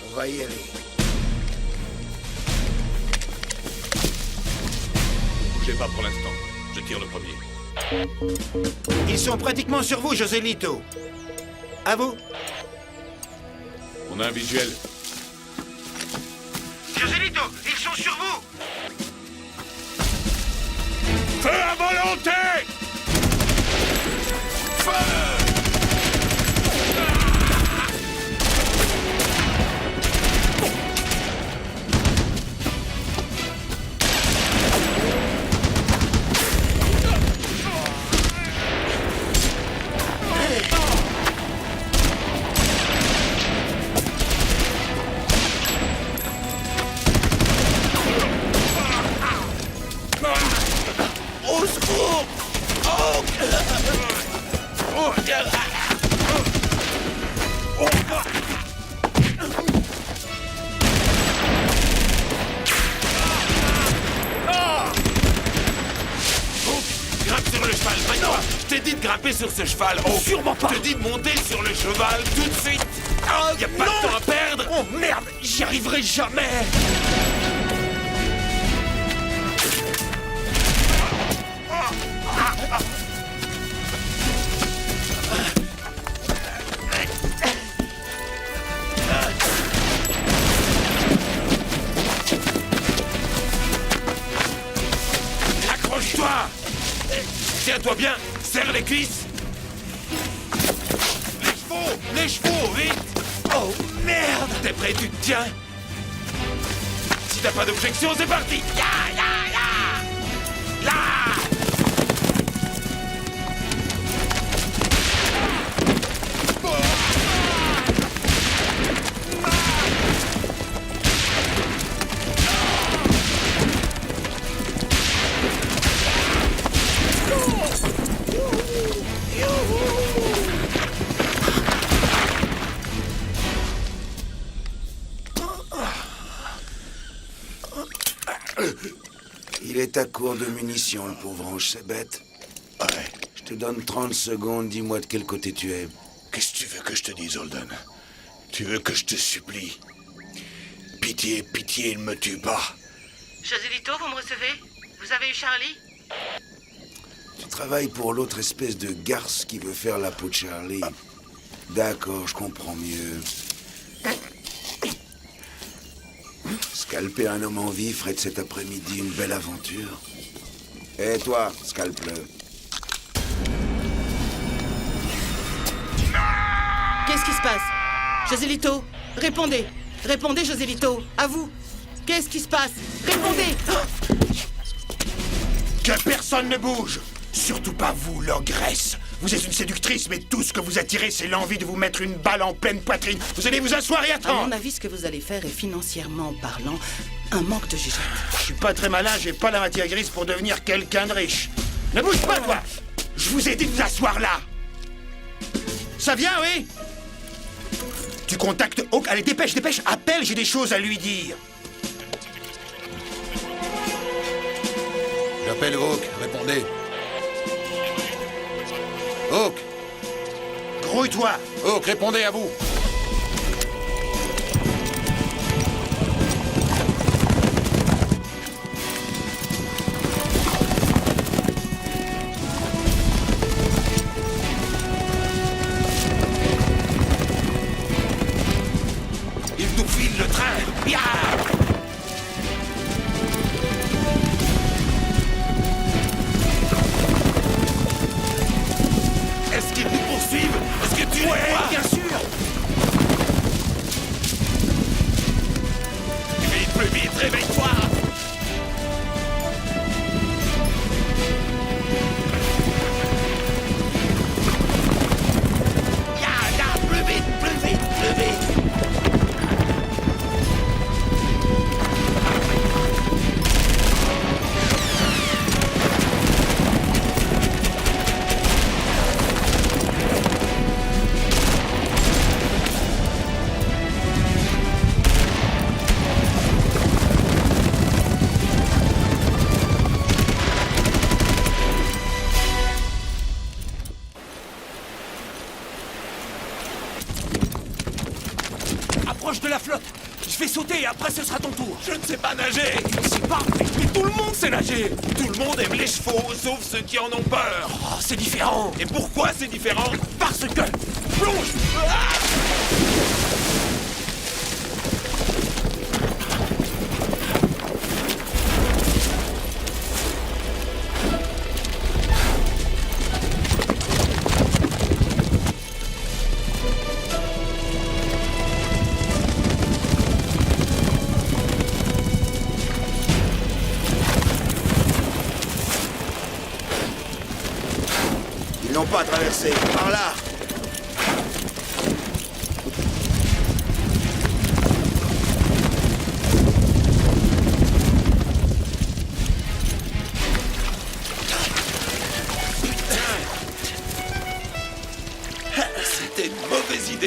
[SPEAKER 11] On va y aller.
[SPEAKER 8] Bougez pas pour l'instant. Je tire le premier.
[SPEAKER 3] Ils sont pratiquement sur vous, Joselito. À vous.
[SPEAKER 8] On a un visuel.
[SPEAKER 4] Joselito, ils sont sur vous.
[SPEAKER 1] Grimpe sur le cheval, maintenant. Je t'ai dit de grimper sur ce cheval. Oh,
[SPEAKER 7] Sûrement pas.
[SPEAKER 1] Je t'ai dit de monter sur le cheval tout de suite. Y a pas de temps à perdre.
[SPEAKER 7] Oh merde, j'y arriverai jamais.
[SPEAKER 1] Accroche-toi. Tiens-toi bien. Serre les cuisses. Les chevaux, vite.
[SPEAKER 7] Oh merde.
[SPEAKER 1] T'es prêt, tu te tiens. Si t'as pas d'objection, c'est parti. Ya, ya, ya. Là.
[SPEAKER 11] Il est à court de munitions, le pauvre ange, c'est bête.
[SPEAKER 8] Ouais.
[SPEAKER 11] Je te donne 30 secondes, dis-moi de quel côté tu es.
[SPEAKER 8] Qu'est-ce que tu veux que je te dise, Holden? Tu veux que je te supplie? Pitié, pitié, ne me tue pas.
[SPEAKER 6] Joselito, vous me recevez? Vous avez eu Charlie?
[SPEAKER 11] Tu travailles pour l'autre espèce de garce qui veut faire la peau de Charlie. D'accord, je comprends mieux. Scalper un homme en vie ferait de cet après-midi une belle aventure. Et toi, scalpe-le.
[SPEAKER 6] Qu'est-ce qui se passe? Joselito, répondez. Répondez, Joselito. À vous. Qu'est-ce qui se passe? Répondez.
[SPEAKER 3] Que personne ne bouge. Surtout pas vous, l'ogresse. Vous êtes une séductrice, mais tout ce que vous attirez, c'est l'envie de vous mettre une balle en pleine poitrine. Vous allez vous asseoir et
[SPEAKER 6] À
[SPEAKER 3] attendre.
[SPEAKER 6] mon avis, ce que vous allez faire est financièrement parlant un manque de jugement.
[SPEAKER 3] Je suis pas très malin, j'ai pas la matière grise pour devenir quelqu'un de riche. Ne bouge pas, toi. Je vous ai dit de vous asseoir là. Ça vient, oui? Tu contactes Hawk. Allez, dépêche, dépêche. Appelle, j'ai des choses à lui dire.
[SPEAKER 5] J'appelle Hawk, répondez. Hawk,
[SPEAKER 3] Grouille-toi.
[SPEAKER 5] Hawk, répondez à vous.
[SPEAKER 1] Il nous file le train. Ya. Est-ce qu'ils nous poursuivent? Est-ce que tu les vois?
[SPEAKER 3] Bien sûr.
[SPEAKER 1] Vite, plus vite, réveille-toi. Ya, ya, plus vite, plus vite, plus vite.
[SPEAKER 7] Approche de la flotte. Je vais sauter et après ce sera ton tour.
[SPEAKER 1] Je ne sais pas nager.
[SPEAKER 7] Je sais pas, mais tout le monde sait nager.
[SPEAKER 1] Tout le monde aime les chevaux, sauf ceux qui en ont peur.
[SPEAKER 7] Oh, c'est différent.
[SPEAKER 1] Et pourquoi c'est différent?
[SPEAKER 7] Parce que... Plonge.
[SPEAKER 11] Ils n'ont pas traversé. Par là.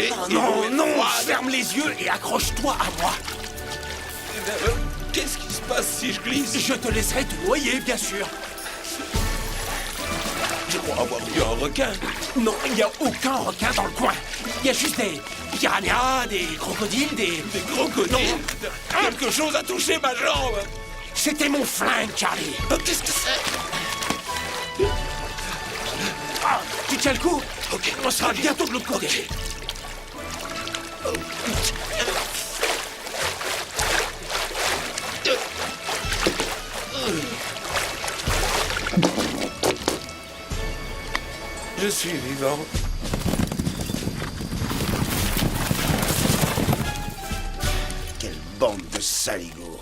[SPEAKER 1] gelée. et
[SPEAKER 7] Non,
[SPEAKER 1] l'eau est
[SPEAKER 7] non,
[SPEAKER 1] froide.
[SPEAKER 7] ferme les yeux et accroche-toi à moi.
[SPEAKER 1] Qu'est-ce qui se passe si je glisse?
[SPEAKER 7] Je te laisserai te noyer, bien sûr.
[SPEAKER 1] Je crois avoir vu un requin.
[SPEAKER 7] Non, il n'y a aucun requin dans le coin. Il y a juste des piranhas, des crocodiles, des
[SPEAKER 1] crocodiles. Quelque chose a touché ma jambe.
[SPEAKER 7] C'était mon flingue, Charlie.
[SPEAKER 1] Qu'est-ce que c'est?
[SPEAKER 7] Ah, tu tiens le coup?
[SPEAKER 1] Ok.
[SPEAKER 7] On sera bientôt de l'autre côté.
[SPEAKER 1] Je suis vivant.
[SPEAKER 11] Quelle bande de saligots.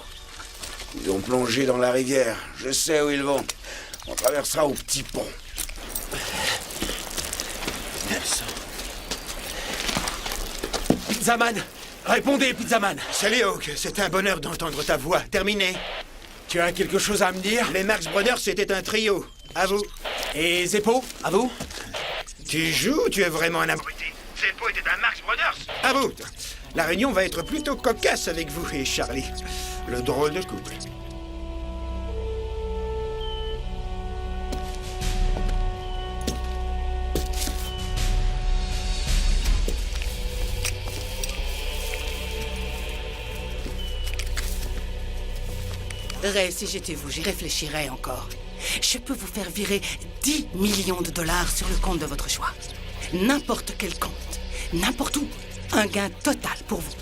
[SPEAKER 11] Ils ont plongé dans la rivière. Je sais où ils vont. On traversera au petit pont.
[SPEAKER 7] Pizzaman, répondez, Pizzaman.
[SPEAKER 3] Salut, Hawk. C'est un bonheur d'entendre ta voix. Terminé.
[SPEAKER 7] Tu as quelque chose à me dire?
[SPEAKER 3] Les Marx Brothers, c'était un trio. À vous.
[SPEAKER 7] Et Zeppo, à vous?
[SPEAKER 3] Tu joues ou tu es vraiment un abruti?
[SPEAKER 4] Zeppo était un Marx Brothers.
[SPEAKER 3] À vous. La réunion va être plutôt cocasse avec vous et Charlie. Le drôle de couple.
[SPEAKER 6] Ray, si j'étais vous, j'y réfléchirais encore. Je peux vous faire virer 10 millions de dollars sur le compte de votre choix. N'importe quel compte. N'importe où. Un gain total pour vous.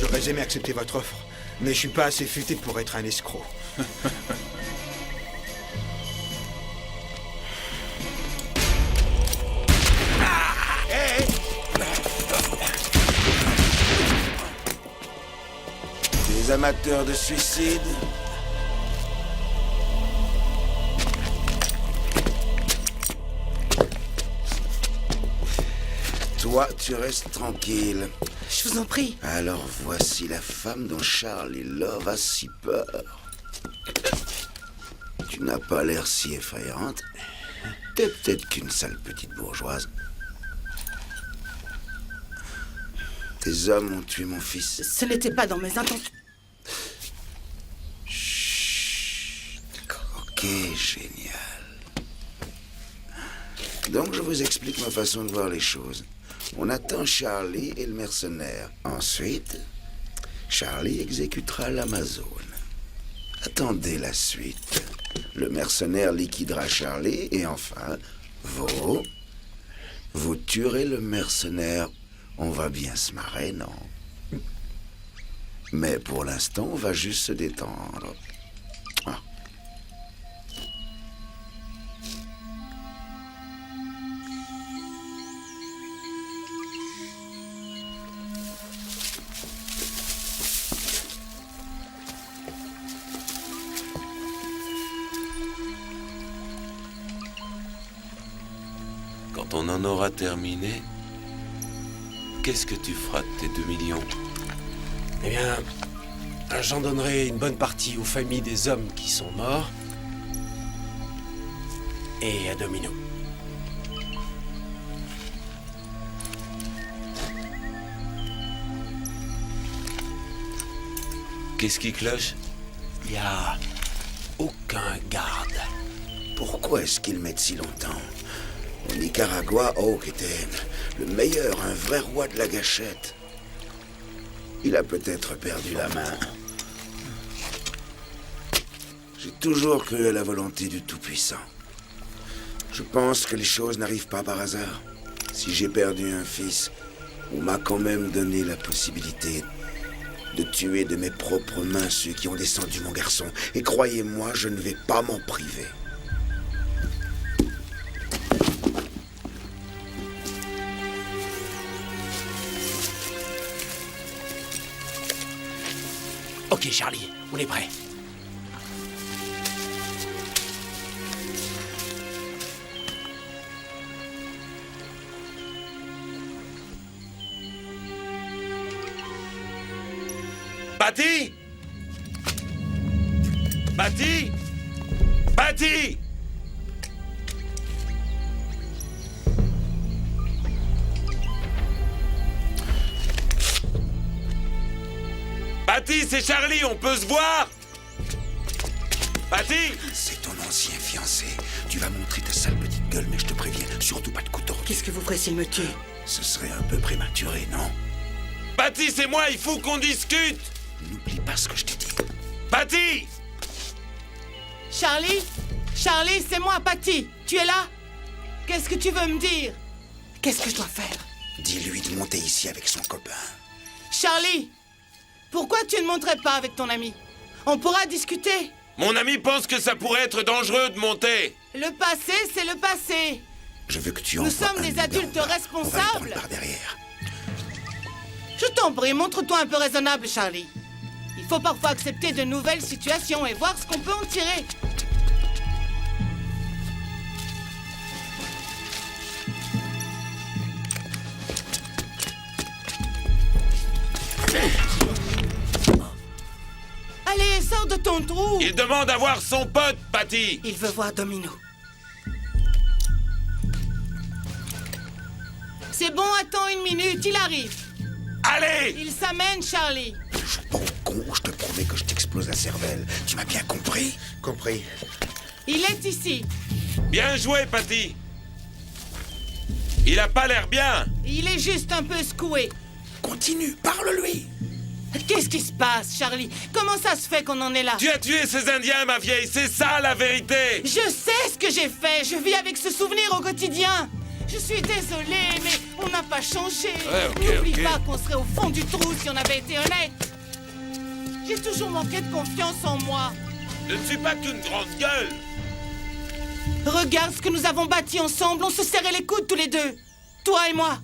[SPEAKER 3] J'aurais aimé accepter votre offre, mais je suis pas assez futé pour être un escroc.
[SPEAKER 11] Des amateurs de suicide. Toi, tu restes tranquille.
[SPEAKER 6] Je vous en prie.
[SPEAKER 11] Alors voici la femme dont Charlie Love a si peur. Tu n'as pas l'air si effrayante. T'es peut-être qu'une sale petite bourgeoise. Tes hommes ont tué mon fils.
[SPEAKER 6] Ce n'était pas dans mes intentions.
[SPEAKER 11] Ok, génial. Donc je vous explique ma façon de voir les choses. On attend Charlie et le mercenaire. Ensuite, Charlie exécutera l'Amazone. Attendez la suite. Le mercenaire liquidera Charlie et enfin, vous tuerez le mercenaire. On va bien se marrer, non? Mais pour l'instant, on va juste se détendre. Ah.
[SPEAKER 1] Quand on en aura terminé, qu'est-ce que tu feras de tes 2 millions?
[SPEAKER 7] Eh bien, j'en donnerai une bonne partie aux familles des hommes qui sont morts. Et à Domino.
[SPEAKER 1] Qu'est-ce qui cloche?
[SPEAKER 7] Il n'y a aucun garde.
[SPEAKER 11] Pourquoi est-ce qu'ils mettent si longtemps? Au Nicaragua, Hawk était le meilleur, un vrai roi de la gâchette. Il a peut-être perdu la main. J'ai toujours cru à la volonté du Tout-Puissant. Je pense que les choses n'arrivent pas par hasard. Si j'ai perdu un fils, on m'a quand même donné la possibilité de tuer de mes propres mains ceux qui ont descendu mon garçon. Et croyez-moi, je ne vais pas m'en priver.
[SPEAKER 7] Ok, Charlie, on est prêt.
[SPEAKER 1] Patty? Patty? Patty? Patty, c'est Charlie, on peut se voir? Patty?
[SPEAKER 11] C'est ton ancien fiancé. Tu vas montrer ta sale petite gueule, mais je te préviens, surtout pas de couteau.
[SPEAKER 6] Qu'est-ce que vous ferez s'il me tue?
[SPEAKER 11] Ce serait un peu prématuré, non?
[SPEAKER 1] Patty, c'est moi, il faut qu'on discute!
[SPEAKER 11] N'oublie pas ce que je t'ai dit.
[SPEAKER 1] Patty!
[SPEAKER 6] Charlie? Charlie, c'est moi, Patty. Tu es là? Qu'est-ce que tu veux me dire? Qu'est-ce que je dois faire?
[SPEAKER 11] Dis-lui de monter ici avec son copain.
[SPEAKER 6] Charlie! Pourquoi tu ne monterais pas avec ton ami? On pourra discuter.
[SPEAKER 1] Mon ami pense que ça pourrait être dangereux de monter.
[SPEAKER 6] Le passé, c'est le passé.
[SPEAKER 11] Je veux que tu
[SPEAKER 6] Nous
[SPEAKER 11] envoies
[SPEAKER 6] sommes
[SPEAKER 11] un
[SPEAKER 6] des
[SPEAKER 11] gars
[SPEAKER 6] adultes
[SPEAKER 11] en bas. On va le
[SPEAKER 6] responsables.
[SPEAKER 11] prendre par derrière.
[SPEAKER 6] Je t'en prie, montre-toi un peu raisonnable, Charlie. Il faut parfois accepter de nouvelles situations et voir ce qu'on peut en tirer. Allez, sors de ton trou.
[SPEAKER 1] Il demande à voir son pote, Patty.
[SPEAKER 6] Il veut voir Domino. C'est bon, attends une minute, il arrive.
[SPEAKER 1] Allez!
[SPEAKER 6] Il s'amène, Charlie.
[SPEAKER 11] Joue pas au con, je te promets que je t'explose la cervelle. Tu m'as bien compris?
[SPEAKER 3] Compris.
[SPEAKER 6] Il est ici.
[SPEAKER 1] Bien joué, Patty. Il a pas l'air bien.
[SPEAKER 6] Il est juste un peu secoué.
[SPEAKER 11] Continue, parle-lui.
[SPEAKER 6] Qu'est-ce qui se passe, Charlie? Comment ça se fait qu'on en est là?
[SPEAKER 1] Tu as tué ces Indiens, ma vieille, c'est ça la vérité.
[SPEAKER 6] Je sais ce que j'ai fait. Je vis avec ce souvenir au quotidien. Je suis désolée, mais on n'a pas changé.
[SPEAKER 9] Ouais, ok,
[SPEAKER 6] N'oublie
[SPEAKER 9] ok.
[SPEAKER 6] pas qu'on serait au fond du trou si on avait été honnête. J'ai toujours manqué de confiance en moi.
[SPEAKER 1] Je ne suis pas qu'une grande gueule.
[SPEAKER 6] Regarde ce que nous avons bâti ensemble. On se serrait les coudes tous les deux. Toi et moi.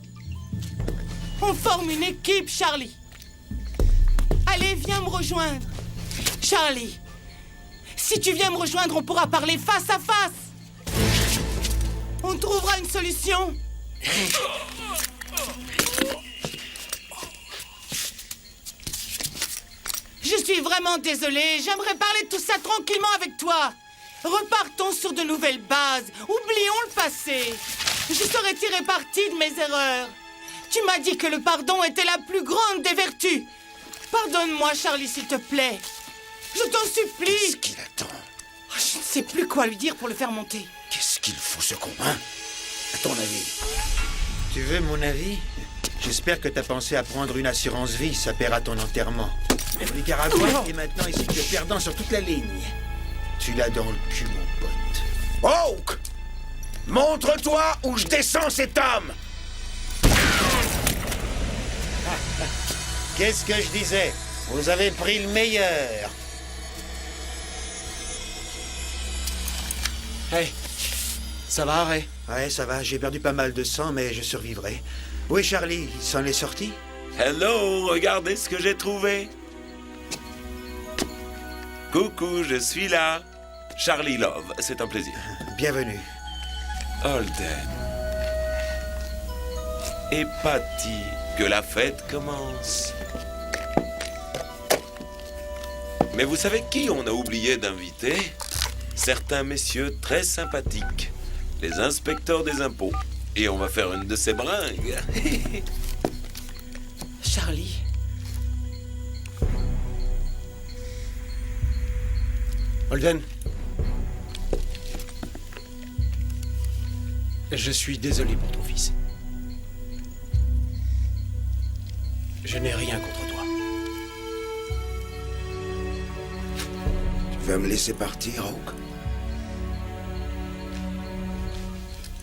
[SPEAKER 6] On forme une équipe, Charlie. Allez, viens me rejoindre. Charlie, si tu viens me rejoindre, on pourra parler face à face. On trouvera une solution. Je suis vraiment désolée. J'aimerais parler de tout ça tranquillement avec toi. Repartons sur de nouvelles bases. Oublions le passé. Je saurais tirer parti de mes erreurs. Tu m'as dit que le pardon était la plus grande des vertus. Pardonne-moi, Charlie, s'il te plaît. Je t'en supplie.
[SPEAKER 11] Qu'est-ce qu'il attend?
[SPEAKER 6] Oh, je ne sais plus quoi lui dire pour le faire monter.
[SPEAKER 11] Qu'est-ce qu'il faut, ce con, hein? À ton avis?
[SPEAKER 3] Tu veux mon avis? J'espère que t'as pensé à prendre une assurance vie, ça paiera ton enterrement. Nicaragua est maintenant ici tu es perdant sur toute la ligne. Tu l'as dans le cul, mon pote.
[SPEAKER 11] Hawk! Montre-toi ou je descends cet homme!
[SPEAKER 3] Qu'est-ce que je disais? Vous avez pris le meilleur.
[SPEAKER 7] Hey, ça va, Ray?
[SPEAKER 3] Ouais, ça va, j'ai perdu pas mal de sang, mais je survivrai. Oui, Charlie, il s'en est sorti?
[SPEAKER 1] Hello, regardez ce que j'ai trouvé. Coucou, je suis là. Charlie Love, c'est un plaisir.
[SPEAKER 3] Bienvenue.
[SPEAKER 1] Holden. Et Patty, que la fête commence. Mais vous savez qui on a oublié d'inviter? Certains messieurs très sympathiques. Les inspecteurs des impôts. Et on va faire une de ces bringues.
[SPEAKER 6] Charlie.
[SPEAKER 7] Holden. Je suis désolé pour ton fils. Je n'ai rien contre toi.
[SPEAKER 11] Tu vas me laisser partir, Hawk?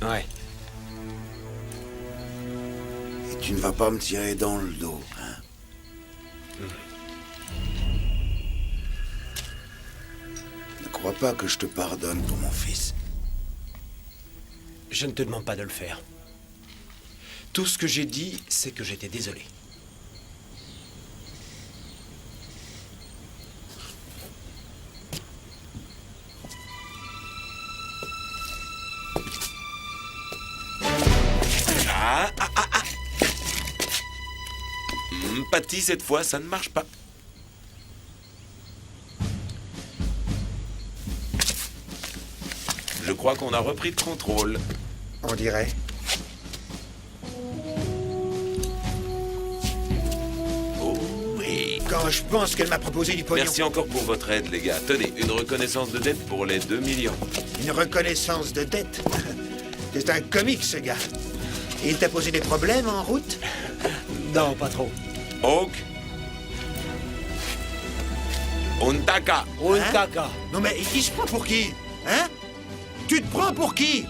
[SPEAKER 7] Ouais.
[SPEAKER 11] Et tu ne vas pas me tirer dans le dos, hein? Ne crois pas que je te pardonne pour mon fils.
[SPEAKER 7] Je ne te demande pas de le faire. Tout ce que j'ai dit, c'est que j'étais désolé.
[SPEAKER 1] Patty, cette fois, ça ne marche pas. Je crois qu'on a repris le contrôle.
[SPEAKER 3] On dirait.
[SPEAKER 1] Oh oui.
[SPEAKER 3] Quand je pense qu'elle m'a proposé du pognon.
[SPEAKER 1] Merci encore pour votre aide, les gars. Tenez, une reconnaissance de dette pour les 2 millions.
[SPEAKER 3] Une reconnaissance de dette. C'est un comique, ce gars. Et il t'a posé des problèmes en route?
[SPEAKER 7] Non, pas trop.
[SPEAKER 1] Hawk. Untaka.
[SPEAKER 3] Hein? Non mais il se prend pour qui? Hein? Tu te prends pour qui?